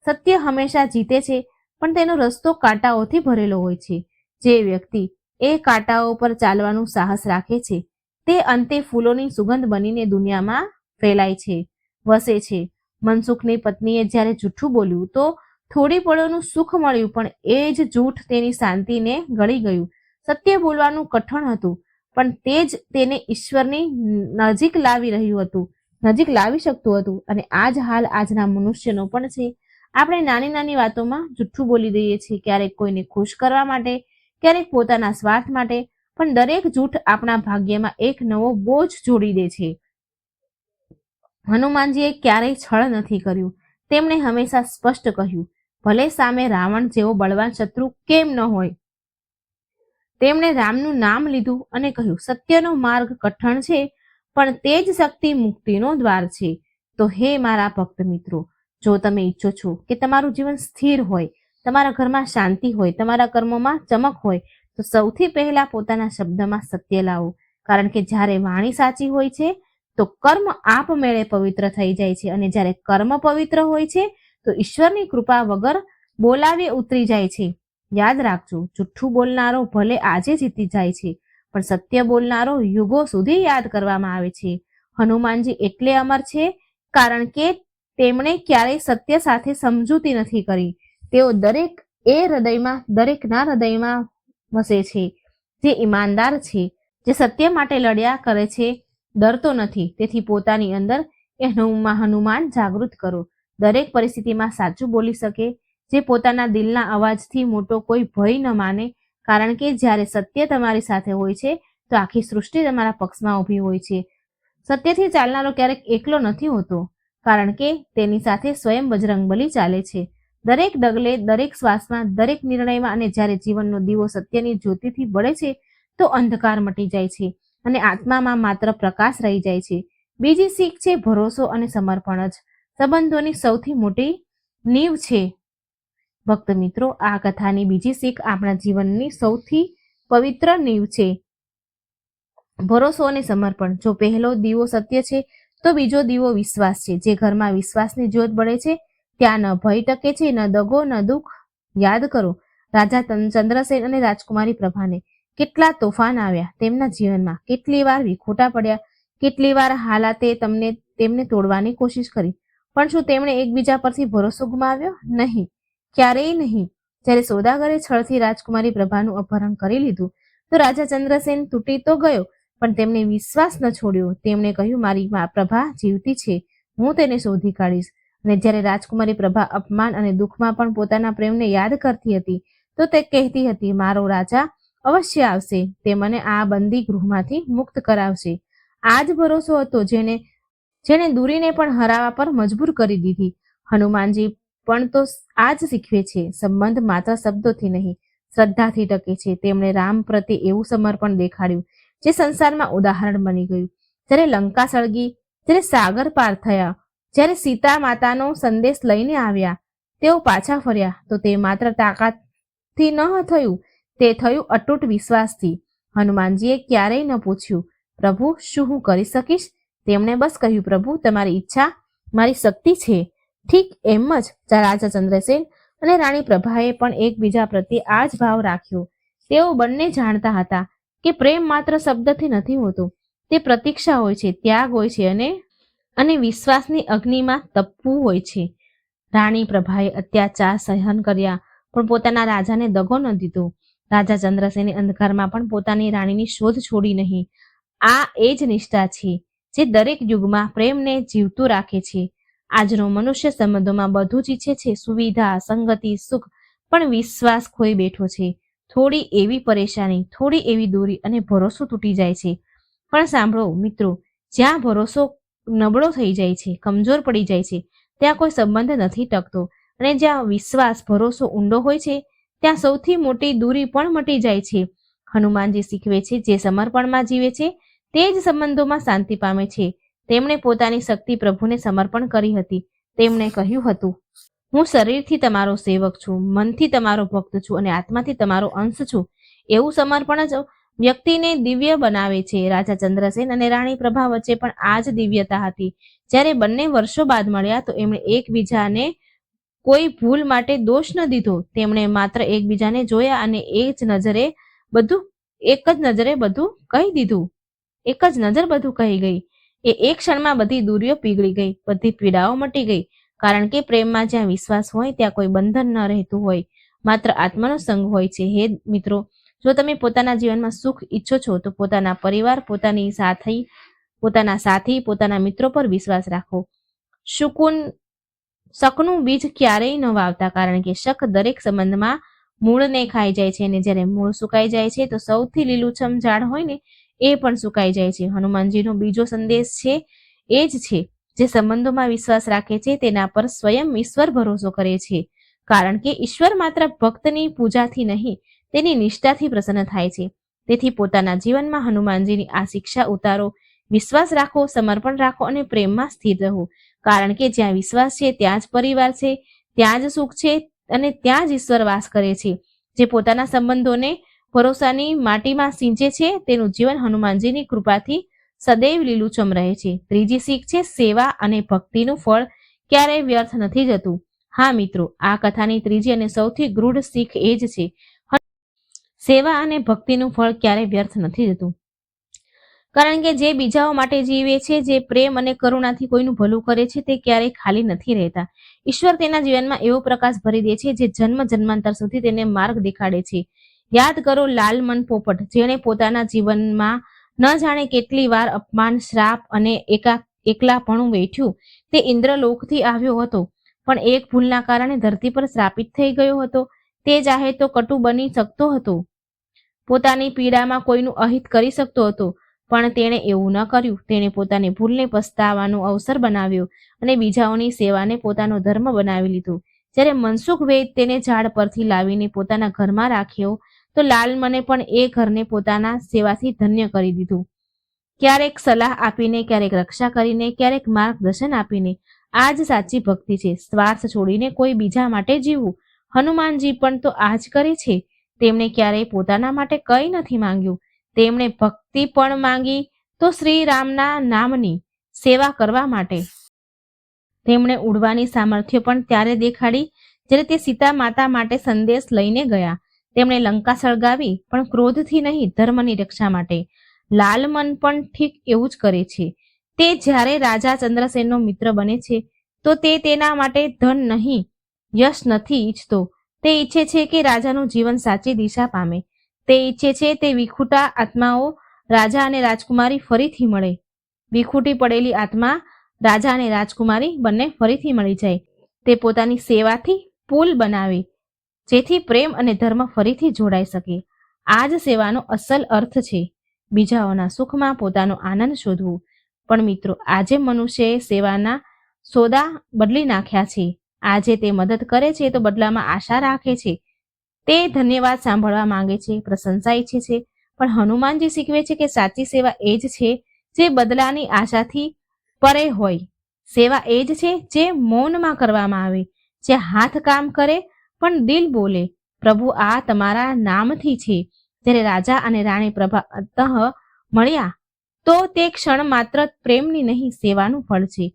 [SPEAKER 1] સત્ય હંમેશા જીતે છે, પણ તેનો રસ્તો કાંટાઓથી ભરેલો હોય છે. જે વ્યક્તિ એ કાંટાઓ પર ચાલવાનું સાહસ રાખે છે તે અંતે ફૂલોની સુગંધ બનીને દુનિયામાં ફેલાય છે, વસે છે. મનસુખની પત્નીએ જ્યારે જૂઠું બોલ્યું તો થોડી પળોનું સુખ મળ્યું, પણ એ જ જૂઠ તેની શાંતિને ગળી ગયું. સત્ય બોલવાનું કઠણ હતું, પણ તે જ તેને ઈશ્વરની નજીક લાવી રહ્યું હતું, નજીક લાવી શકતું હતું. અને આ જ હાલ આજના મનુષ્યનો પણ છે. આપણે નાની નાની વાતોમાં જૂઠું બોલી દઈએ છીએ, ક્યારેક કોઈને ખુશ કરવા માટે, ક્યારેક પોતાના સ્વાર્થ માટે, પણ દરેક જૂઠ આપણા ભાગ્યમાં એક નવો બોજ જોડી દે છે. હનુમાનજીએ ક્યારેય છળ નથી કર્યું. તેમણે હંમેશા સ્પષ્ટ કહ્યું, ભલે સામે રાવણ જેવો બળવાન શત્રુ કેમ ન હોય. તેમણે રામનું નામ લીધું અને કહ્યું, સત્યનો માર્ગ કઠણ છે, પણ તે જ શક્તિ મુક્તિનો દ્વાર છે. તો હે મારા ભક્ત મિત્રો, જો તમે ઈચ્છો છો કે તમારું જીવન સ્થિર હોય, તમારા ઘરમાં શાંતિ હોય, તમારા કર્મોમાં ચમક હોય, તો સૌથી પહેલા પોતાના શબ્દમાં સત્ય લાવો. કારણ કે જ્યારે વાણી સાચી હોય છે તો કર્મ આપમેળે પવિત્ર થઈ જાય છે, અને જ્યારે કર્મ પવિત્ર હોય છે તો ઈશ્વરની કૃપા વગર બોલાવે ઉતરી જાય છે. યાદ રાખજો, જુઠ્ઠું બોલનારો ભલે આજે જીતી જાય છે, પણ સત્ય બોલનારો યુગો સુધી યાદ કરવામાં આવે છે. હનુમાનજી એટલે અમર છે કારણ કે તેમણે ક્યારેય સત્ય સાથે સમજૂતી નથી કરી. તેઓ દરેકના હૃદયમાં વસે છે. જે ઈમાનદાર છે, જે સત્ય માટે લડ્યા કરે છે, ડરતો નથી. તેથી પોતાની અંદર એ હનુમાન જાગૃત કરો. દરેક પરિસ્થિતિમાં સાચું બોલી શકે, જે પોતાના દિલના અવાજથી મોટો કોઈ ભય ન માને. કારણ કે જ્યારે સત્ય તમારી સાથે હોય છે તો આખી સૃષ્ટિ તમારા પક્ષમાં ઊભી હોય છે. સત્યથી ચાલનારો ક્યારેક એકલો નથી હોતો, કારણ કે તેની સાથે સ્વયં બજરંગબલી ચાલે છે. દરેક ડગલે, દરેક શ્વાસમાં, દરેક નિર્ણયમાં. અને જ્યારે જીવનનો દીવો સત્યની જ્યોતિથી બળે છે તો અંધકાર મટી જાય છે અને આત્મામાં માત્ર પ્રકાશ રહી જાય છે. બીજી શીખ છે ભરોસો અને સમર્પણ જ સંબંધોની સૌથી મોટી નીવ છે. ભક્ત મિત્રો, આ કથાની બીજી શીખ આપણા જીવનની સૌથી પવિત્ર નીવ છે, ભરોસો અને સમર્પણ. જો પહેલો દીવો સત્ય છે તો બીજો દીવો વિશ્વાસ છે. જે ઘરમાં વિશ્વાસની જ્યોત બળે છે ત્યાં ન ભય ટકે છે, ન દગો, ન દુઃખ. યાદ કરો, રાજા ચંદ્રસેન અને રાજકુમારી પ્રભાને કેટલા તોફાન આવ્યા તેમના જીવનમાં, કેટલી વાર વિખોટા પડ્યા, કેટલી વાર હાલાતે તેમને તોડવાની કોશિશ કરી, પણ શું તેમણે એકબીજા પરથી ભરોસો ગુમાવ્યો? નહીં, ક્યારેય નહીં. જ્યારે સોદાગરે છળથી રાજકુમારી પ્રભાનું અપહરણ કરી લીધું તો રાજા ચંદ્રસેન તૂટી તો ગયો, પણ તેમણે વિશ્વાસ ન છોડ્યો. તેમણે કહ્યું, મારી પ્રભા જીવતી છે, હું તેને શોધી કાઢીશ. અને જ્યારે રાજકુમારી પ્રભા અપમાન અને દુઃખમાં પણ પોતાના પ્રેમને યાદ કરતી હતી તો તે કહેતી હતી, મારો રાજા અવશ્ય આવશે, તે મને આ બંદી ગૃહમાંથી મુક્ત કરાવશે. આ જ ભરોસો હતો જેણે દૂરીને પણ હરાવા પર મજબૂર કરી દીધી. હનુમાનજી પણ તો આ જ શીખવે છે. સંબંધ માત્ર શબ્દોથી નહીં, શ્રદ્ધાથી ટકે છે. તેમણે રામ પ્રત્યે એવું સમર્પણ દેખાડ્યું જે સંસારમાં ઉદાહરણ બની ગયું. જ્યારે લંકા સળગી, જ્યારે સાગર પાર થયા, જ્યારે સીતા માતાનો સંદેશ લઈને આવ્યા, તેઓ પાછા ફર્યા તો તે માત્ર તાકાતથી ન થયું, તે થયું અતૂટ વિશ્વાસથી. હનુમાનજીએ ક્યારેય ન પૂછ્યું, પ્રભુ શું હું કરી શકીશ? તેમણે બસ કહ્યું, પ્રભુ તમારી ઈચ્છા મારી શક્તિ છે. ઠીક એમ જ રાજા ચંદ્રસેન અને રાણી પ્રભાએ પણ એકબીજા પ્રત્યે આ જ ભાવ રાખ્યો. તેઓ બંને જાણતા હતા કે પ્રેમ માત્ર શબ્દથી નથી હોતો, તે પ્રતીક્ષા હોય છે, ત્યાગ હોય છે અને વિશ્વાસની અગ્નિમાં તપવું હોય છે. રાણી પ્રભાએ અત્યાચાર સહન કર્યા પણ પોતાના રાજાને દગો ન દીધો. રાજા ચંદ્રસેને અંધકારમાં પણ પોતાની રાણીની શોધ છોડી નહીં. આ એ જ નિષ્ઠા છે જે દરેક યુગમાં પ્રેમને જીવતું રાખે છે. આજનો મનુષ્ય સંબંધોમાં બધું જ ઈચ્છે છે, સુવિધા, સંગતિ, સુખ, પણ વિશ્વાસ ખોઈ બેઠો છે. થોડી એવી પરેશાની, થોડી એવી દૂરી અને ભરોસો તૂટી જાય છે. પણ સાંભળો મિત્રો, જ્યાં ભરોસો નબળો થઈ જાય છે, કમજોર પડી જાય છે, ત્યાં કોઈ સંબંધ નથી ટકતો. અને જ્યાં વિશ્વાસ, ભરોસો ઊંડો હોય છે ત્યાં સૌથી મોટી દૂરી પણ મટી જાય છે. હનુમાનજી શીખવે છે, જે સમર્પણમાં જીવે છે તે જ સંબંધોમાં શાંતિ પામે છે. તેમણે પોતાની શક્તિ પ્રભુને સમર્પણ કરી હતી. તેમણે કહ્યું હતું, હું શરીરથી તમારો સેવક છું, મનથી તમારો ભક્ત છું અને આત્માથી તમારો અંશ છું. એવું સમર્પણ જ વ્યક્તિને દિવ્ય બનાવે છે. રાજા ચંદ્રસેન અને રાણી પ્રભા વચ્ચે પણ આ જ દિવ્યતા હતી. જ્યારે બંને વર્ષો બાદ મળ્યા તો એમણે એકબીજાને કોઈ ભૂલ માટે દોષ ન દીધો. તેમણે માત્ર એકબીજાને જોયા અને એક જ નજરે બધું કહી દીધું. એક જ નજર બધું કહી ગઈ. એ એક ક્ષણમાં બધી દૂરીઓ પીગળી ગઈ, બધી પીડાઓ મટી ગઈ. કારણ કે પ્રેમમાં જ્યાં વિશ્વાસ હોય ત્યાં કોઈ બંધન ન રહેતું હોય, માત્ર આત્માનો સંગ હોય છે. હે મિત્રો, જો તમે પોતાના જીવનમાં સુખ ઈચ્છો છો તો પોતાના પરિવાર, પોતાના સાથી, પોતાના મિત્રો પર વિશ્વાસ રાખો. શકનું બીજ ક્યારેય ન વાવતા, કારણ કે શક દરેક સંબંધમાં મૂળને ખાઈ જાય છે અને જ્યારે મૂળ સુકાઈ જાય છે તો સૌથી લીલુંછમ ઝાડ હોય ને એ પણ સુકાઈ જાય છે. હનુમાનજીનો બીજો સંદેશ છે એ જ છે, જે સંબંધોમાં વિશ્વાસ રાખે છે તેના પર સ્વયં ઈશ્વર ભરોસો કરે છે. કારણ કે ઈશ્વર માત્ર ભક્તની પૂજાથી નહીં, તેની નિષ્ઠાથી પ્રસન્ન થાય છે. તેથી પોતાના જીવનમાં હનુમાનજીની આ શિક્ષા ઉતારો. વિશ્વાસ રાખો, સમર્પણ રાખો અને પ્રેમમાં સ્થિર રહો. કારણ કે જ્યાં વિશ્વાસ છે ત્યાં જ પરિવાર છે, ત્યાં જ સુખ છે અને ત્યાં જ ઈશ્વર વાસ કરે છે. જે પોતાના સંબંધોને ભરોસાની માટીમાં સિંચે છે તેનું જીવન હનુમાનજીની કૃપાથી સદૈવ લીલુંછમ રહે છે. ત્રીજી શીખ છે, સેવા અને ભક્તિનું ફળ ક્યારેય વ્યર્થ નથી જતું. હા મિત્રો, આ કથાની ત્રીજી અને સૌથી ગૂઢ શીખ એ જ છે, સેવા અને ભક્તિનું ફળ ક્યારેય વ્યર્થ નથી જતું. કારણ કે જે બીજાઓ માટે જીવે છે, જે પ્રેમ અને કરુણાથી કોઈનું ભલું કરે છે, તે ક્યારેય ખાલી નથી રહેતા. ઈશ્વર તેના જીવનમાં એવો પ્રકાશ ભરી દે છે જે જન્મ જન્માંતર સુધી તેને માર્ગ દેખાડે છે. યાદ કરો લાલમન પોપટ, જેણે પોતાના જીવનમાં ન જાણે કેટલી વાર અપમાન, શ્રાપ અને એકલાપણું વેઠ્યું. તે ઇન્દ્રલોકથી આવ્યો હતો, પણ એક ભૂલના કારણે ધરતી પર શ્રાપિત થઈ ગયો હતો. તે ચાહે તો કટુ બની શકતો હતો, પોતાની પીડામાં કોઈનું અહિત કરી શકતો હતો, પણ તેણે એવું ન કર્યું. તેણે પોતાની ભૂલને પસ્તાવાનો અવસર બનાવ્યો અને બીજાઓની સેવાને પોતાનો ધર્મ બનાવી લીધો. જ્યારે મનસુખ વૈદ તેને ઝાડ પરથી લાવીને પોતાના ઘરમાં રાખ્યો તો લાલમને પણ એ ઘરને પોતાના સેવાથી ધન્ય કરી દીધું. ક્યારેક સલાહ આપીને, ક્યારેક રક્ષા કરીને, ક્યારેક માર્ગદર્શન આપીને. આ જ સાચી ભક્તિ છે, સ્વાર્થ છોડીને કોઈ બીજા માટે જીવવું. હનુમાનજી પણ તો આ જ કરે છે. તેમણે ક્યારેય પોતાના માટે કંઈ નથી માંગ્યું. તેમણે ભક્તિ પણ માંગી તો શ્રી રામના નામની સેવા કરવા માટે. તેમણે ઉડવાની સામર્થ્ય પણ ત્યારે દેખાડી જ્યારે તે સીતા માતા માટે સંદેશ લઈને ગયા. તેમણે લંકા સળગાવી, પણ ક્રોધથી નહીં, ધર્મની રક્ષા માટે. લાલમન પણ ઠીક એવું જ કરે છે. તે જ્યારે રાજા ચંદ્રસેનનો મિત્ર બને છે તો તે તેના માટે ધન નહીં, યશ નથી ઈચ્છતો. તે ઈચ્છે છે કે રાજાનું જીવન સાચી દિશા પામે. તે ઈચ્છે છે તે વિખૂટા આત્માઓ રાજા અને રાજકુમારી ફરીથી મળે. વિખૂટી પડેલી આત્મા રાજા અને રાજકુમારી બંને ફરીથી મળી જાય. તે પોતાની સેવાથી પુલ બનાવે, જેથી પ્રેમ અને ધર્મ ફરીથી જોડાઈ શકે. આ જ સેવાનો અસલ અર્થ છે, બીજાઓના સુખમાં પોતાનો આનંદ શોધવું. પણ મિત્રો, આજે મનુષ્યએ સેવાના સોદા બદલી નાખ્યા છે. આજે તે મદદ કરે છે તો બદલામાં આશા રાખે છે. તે ધન્યવાદ સાંભળવા માંગે છે, પ્રશંસા ઈચ્છે છે. પણ હનુમાનજી શીખવે છે કે સાચી સેવા એ જ છે જે બદલાની આશાથી પરે હોય. સેવા એ જ છે જે મૌનમાં કરવામાં આવે, જે હાથ કામ કરે પણ દિલ બોલે, પ્રભુ આ તમારા નામથી છે. જ્યારે રાજા અને રાણી પ્રભા અંતઃ મળ્યા તો તે ક્ષણ માત્ર પ્રેમની નહીં, સેવાનું ફળ છે.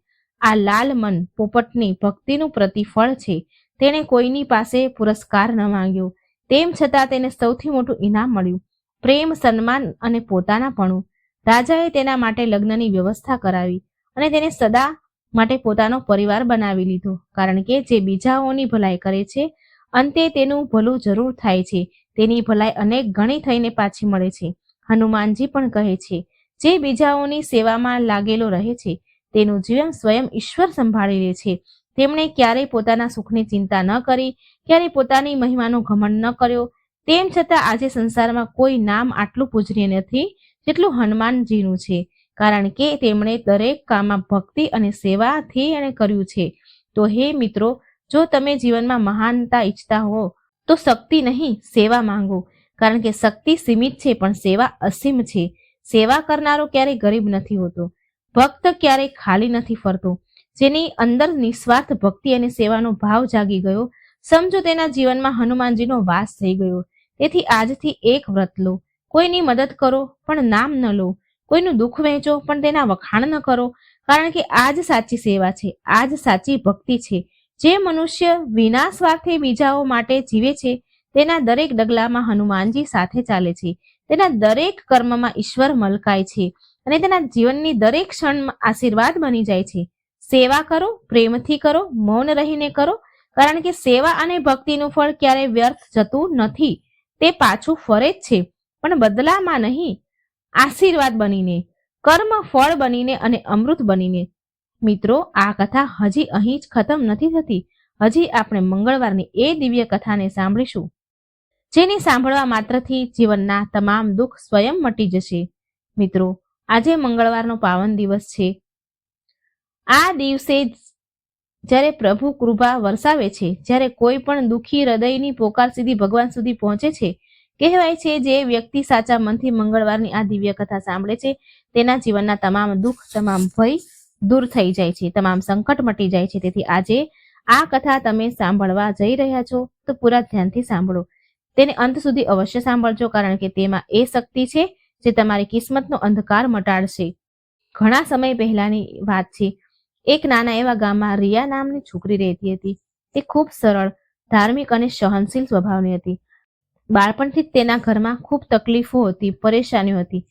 [SPEAKER 1] આ લાલ મન પોપટની ભક્તિનું પ્રતિફળ છે. તેણે કોઈની પાસે પુરસ્કાર ન માંગ્યો, તેમ છતાં તેને સૌથી મોટું ઇનામ મળ્યું, પ્રેમ, સન્માન અને પોતાનાપણું. રાજાએ તેના માટે લગ્નની વ્યવસ્થા કરાવી અને તેને સદા માટે પોતાનો પરિવાર બનાવી લીધો. કારણ કે જે બીજાઓની ભલાઈ કરે છે, અંતે તેનું ભલું જરૂર થાય છે. તેની ભલાઈ અનેક ગણી થઈને પાછી મળે છે. હનુમાનજી પણ કહે છે, જે બીજાઓની સેવામાં લાગેલો રહે છે તેનું જીવન સ્વયં ઈશ્વર સંભાળી લે છે. તેમણે ક્યારેય પોતાના સુખની ચિંતા ન કરી, ક્યારેય પોતાની મહિમાનો ઘમંડ ન કર્યો. તેમ છતાં આજે સંસારમાં કોઈ નામ આટલું પૂજનીય નથી જેટલું હનુમાનજીનું છે. કારણ કે તેમણે દરેક કામમાં ભક્તિ અને સેવાથી એણે કર્યું છે. તો હે મિત્રો, જો તમે જીવનમાં મહાનતા ઈચ્છતા હો તો શક્તિ નહીં, સેવા માંગો. કારણ કે શક્તિ સીમિત છે પણ સેવા અસીમ છે. સેવા કરનારો ક્યારેય ગરીબ નથી હોતો, ભક્ત ક્યારેય ખાલી નથી ફરતો. જેની અંદર નિસ્વાર્થ ભક્તિ અને સેવાનો ભાવ જાગી ગયો, સમજો તેના જીવનમાં હનુમાનજીનો વાસ થઈ ગયો. તેથી આજથી એક વ્રત લો, કોઈની મદદ કરો પણ નામ ન લો, કોઈનું દુઃખ વહેંચો પણ તેના વખાણ ન કરો, કારણ કે આ જ સાચી સેવા છે, આ જ સાચી ભક્તિ છે. જે મનુષ્ય વિના સ્વાર્થે બીજાઓ માટે જીવે છે તેના દરેક ડગલામાં હનુમાનજી સાથે ચાલે છે, તેના દરેક કર્મમાં ઈશ્વર મલકાય છે અને તેના જીવનની દરેક ક્ષણમાં આશીર્વાદ બની જાય છે. સેવા કરો, પ્રેમથી કરો, મૌન રહીને કરો, કારણ કે સેવા અને ભક્તિનું ફળ ક્યારેય વ્યર્થ જતું નથી. તે પાછું ફરે જ છે, પણ બદલામાં નહીં, આશીર્વાદ બનીને, કર્મ ફળ બનીને અને અમૃત બનીને. મિત્રો, આ કથા હજી અહીં જ ખતમ નથી થતી. હજી આપણે મંગળવારની એ દિવ્ય કથાને સાંભળીશું, જેને સાંભળવા માત્રથી જીવનના તમામ દુઃખ સ્વયં મટી જશે. મિત્રો, આજે મંગળવારનો પાવન દિવસ છે. આ દિવસે જ્યારે પ્રભુ કૃપા વરસાવે છે, જ્યારે કોઈ પણ દુઃખી હૃદયની પોકાર સીધી ભગવાન સુધી પહોંચે છે, કહેવાય છે જે વ્યક્તિ સાચા મનથી મંગળવારની આ દિવ્ય કથા સાંભળે છે તેના જીવનના તમામ દુઃખ, તમામ ભય દૂર થઈ જાય છે, તમામ સંકટ મટી જાય છે. તેથી આજે આ કથા તમે સાંભળવા જઈ રહ્યા છો તો પૂરા ધ્યાનથી સાંભળો, તેને અંત સુધી અવશ્ય સાંભળજો, કારણ કે તેમાં એ શક્તિ છે જે તમારી કિસ્મતનો અંધકાર મટાડશે. ઘણા સમય પહેલાની વાત છે. એક નાના એવા ગામમાં રિયા નામની છોકરી રહેતી હતી. તે ખૂબ સરળ, ધાર્મિક અને સહનશીલ સ્વભાવની હતી. બાળપણથી જ તેના ઘરમાં ખૂબ તકલીફો હતી, પરેશાનીઓ હતી.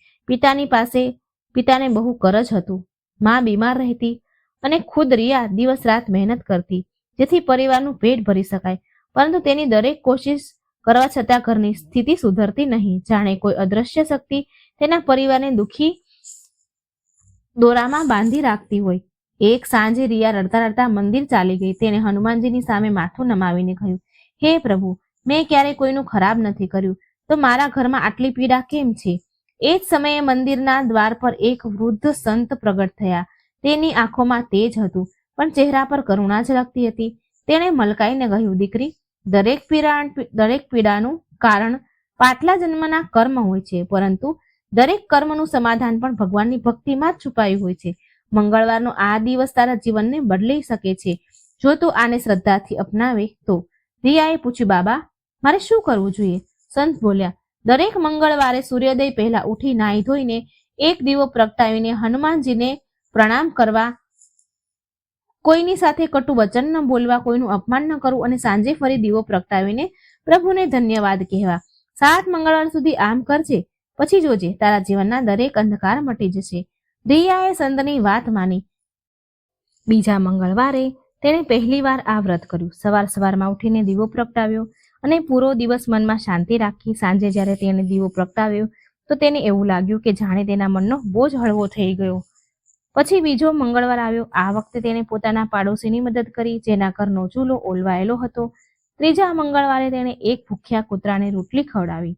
[SPEAKER 1] પિતાને બહુ કરજ હતું. માં બીમાર રહેતી અને ખુદ રિયા દિવસ રાત મહેનત કરતી જેથી પરિવારનું પેટ ભરી શકાય, પરંતુ તેની દરેક કોશિશ કરવા છતાં ઘરની સ્થિતિ સુધરતી નહીં. જાણે કોઈ અદ્રશ્ય શક્તિ તેના પરિવારને દુઃખી દોરામાં બાંધી રાખતી હોય. એક સાંજે રિયા રડતા રડતા મંદિર ચાલી ગઈ. તેણે હનુમાનજીની સામે માથું નમાવીને કહ્યું, હે પ્રભુ, મેં ક્યારે કોઈનું ખરાબ નથી કર્યું, તો મારા ઘરમાં આટલી પીડા કેમ છે? એ જ સમયે મંદિરના દ્વાર પર એક વૃદ્ધ સંત પ્રગટ થયા. તેની આંખોમાં તેજ હતું, પણ ચહેરા પર કરુણા ઝળકતી હતી. તેણે મલકાઈને કહ્યું, દીકરી, દરેક પીડાનું કારણ પાછલા જન્મના કર્મ હોય છે, પરંતુ દરેક કર્મનું સમાધાન પણ ભગવાનની ભક્તિમાં જ છુપાયું હોય છે. મંગળવારનો આ દિવસ તારા જીવનને બદલી શકે છે, જો તું આને શ્રદ્ધાથી અપનાવે તો. રિયાએ પૂછ્યું, બાબા, મારે શું કરવું જોઈએ? સંત બોલ્યા, દરેક મંગળવારે સૂર્યોદય પહેલા ઉઠી નાહી ધોઈને એક દીવો પ્રગટાવીને હનુમાનજીને પ્રણામ કરવા, કોઈની સાથે કટુ વચન ન બોલવા, કોઈનું અપમાન ન કરવું અને સાંજે ફરી દીવો પ્રગટાવીને પ્રભુને ધન્યવાદ કહેવા. 7 મંગળવાર સુધી આમ કરજે, પછી જોજે તારા જીવનના દરેક અંધકાર મટી જશે. રિયાએ સંતની વાત માની. બીજા મંગળવારે તેણે પહેલીવાર આ વ્રત કર્યું. સવારમાં ઉઠીને દીવો પ્રગટાવ્યો અને પૂરો દિવસ મનમાં શાંતિ રાખી. સાંજે જ્યારે તેણે દીવો પ્રગટાવ્યો તો તેને એવું લાગ્યું કે જાણે તેના મનનો બોજ હળવો થઈ ગયો. પછી બીજો મંગળવાર આવ્યો. આ વખતે તેણે પોતાના પાડોશીની મદદ કરી, જેના ઘરનો ચૂલો ઓલવાયેલો હતો. ત્રીજા મંગળવારે તેણે એક ભૂખ્યા કૂતરાને રોટલી ખવડાવી.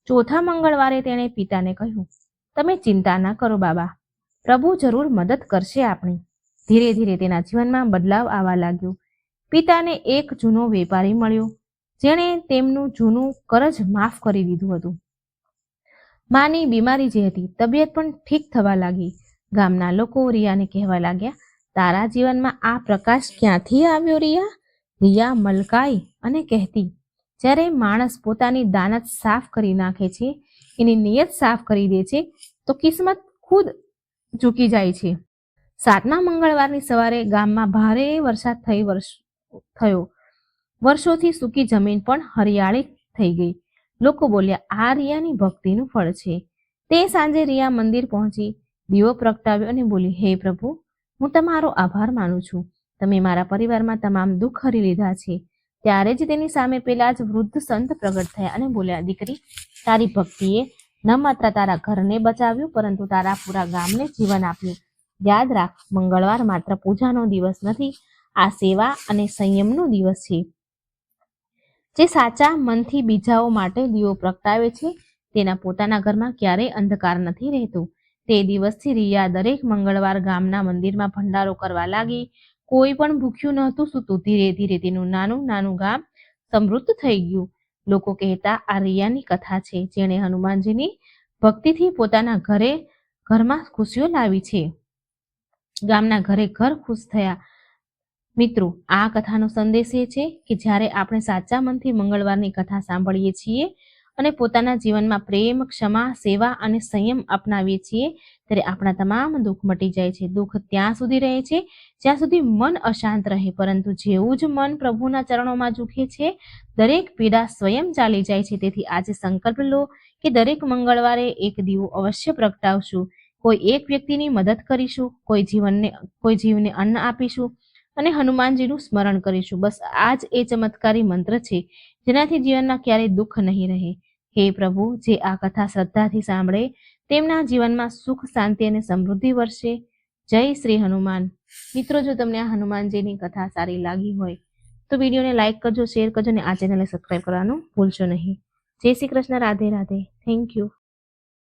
[SPEAKER 1] ચોથા મંગળવારે તેણે પિતાને કહ્યું, તમે ચિંતા ન કરો બાબા, પ્રભુ જરૂર મદદ કરશે આપણી. ધીરે ધીરે તેના જીવનમાં બદલાવ આવવા લાગ્યો. પિતાને એક જૂનો વેપારી મળ્યો, જેણે તેમનું જૂનું કરજ માફ કરી દીધું હતું. માની બીમારી જે હતી, તબિયત પણ ઠીક થવા લાગી. ગામના લોકો રિયાને કહેવા લાગ્યા, તારા જીવનમાં આ પ્રકાશ ક્યાંથી આવ્યો રિયા? રિયા મલકાઈ અને કહેતી, જ્યારે માણસ પોતાની દાનત સાફ કરી નાખે છે, એની નિયત સાફ કરી દે છે, તો કિસ્મત ખુદ ઝૂકી જાય છે. 7મા મંગળવારની સવારે ગામમાં ભારે વરસાદ થયો. વર્ષોથી સૂકી જમીન પણ હરિયાળી થઈ ગઈ. લોકો બોલ્યા, આ રિયાની ભક્તિનું ફળ છે. તે સાંજે રિયા મંદિર પહોંચી, દીવો પ્રગટાવ્યો અને બોલી, હે પ્રભુ, હું તમારો આભાર માનું છું. તમે મારા પરિવારમાં તમામ દુઃખ હરી લીધા છે. ત્યારે જ તેની સામે પેલા જ વૃદ્ધ સંત પ્રગટ થયા અને બોલ્યા, દીકરી, તારી ભક્તિએ ન માત્ર તારા ઘરને બચાવ્યું, પરંતુ તારા પૂરા ગામને જીવન આપ્યું. યાદ રાખ, મંગળવાર માત્ર પૂજાનો દિવસ નથી, આ સેવા અને સંયમનો દિવસ છે. જે સાચા મનથી બીજાઓ માટે દીવો પ્રગટાવે છે, તેના પોતાના ઘરમાં ક્યારેય અંધકાર નથી રહેતો. તે દિવસથી રિયા દરેક મંગળવાર ગામના મંદિરમાં ભંડારો કરવા લાગી. કોઈ પણ ભૂખ્યું નહોતું સૂતું. ધીરે ધીરે તેનું નાનું નાનું ગામ સમૃદ્ધ થઈ ગયું. લોકો કહેતા, આ રિયાની કથા છે, જેણે હનુમાનજીની ભક્તિથી પોતાના ઘરમાં ખુશીઓ લાવી છે. ગામના ઘર ખુશ થયા. મિત્રો, આ કથાનો સંદેશ એ છે કે જ્યારે આપણે સાચા મનથી મંગળવારની કથા સાંભળીએ છીએ અને પોતાના જીવનમાં પ્રેમ, ક્ષમા, સેવા અને સંયમ અપનાવીએ છીએ ત્યારે આપણા તમામ દુઃખ મટી જાય છે. દુઃખ ત્યાં સુધી રહે છે જ્યાં સુધી મન અશાંત રહે, પરંતુ જેવું જ મન પ્રભુના ચરણોમાં ઝૂકે છે, દરેક પીડા સ્વયં ચાલી જાય છે. તેથી આજે સંકલ્પ લો કે દરેક મંગળવારે એક દીવો અવશ્ય પ્રગટાવશું, કોઈ એક વ્યક્તિની મદદ કરીશું, કોઈ જીવને અન્ન આપીશું અને હનુમાનજીનું સ્મરણ કરીશું. બસ આ જ એ ચમત્કારી મંત્ર છે જેનાથી જીવનમાં ક્યારેય દુઃખ નહીં રહે. હે પ્રભુ, જે આ કથા શ્રદ્ધાથી સાંભળે તેમના જીવનમાં સુખ, શાંતિ અને સમૃદ્ધિ વરસે. જય શ્રી હનુમાન. મિત્રો, જો તમને આ હનુમાનજીની કથા સારી લાગી હોય તો વિડીયોને લાઈક કરજો, શેર કરજો અને આ ચેનલને સબસ્ક્રાઈબ કરવાનું ભૂલશો નહીં. જય શ્રી કૃષ્ણ. રાધે રાધે. Thank you.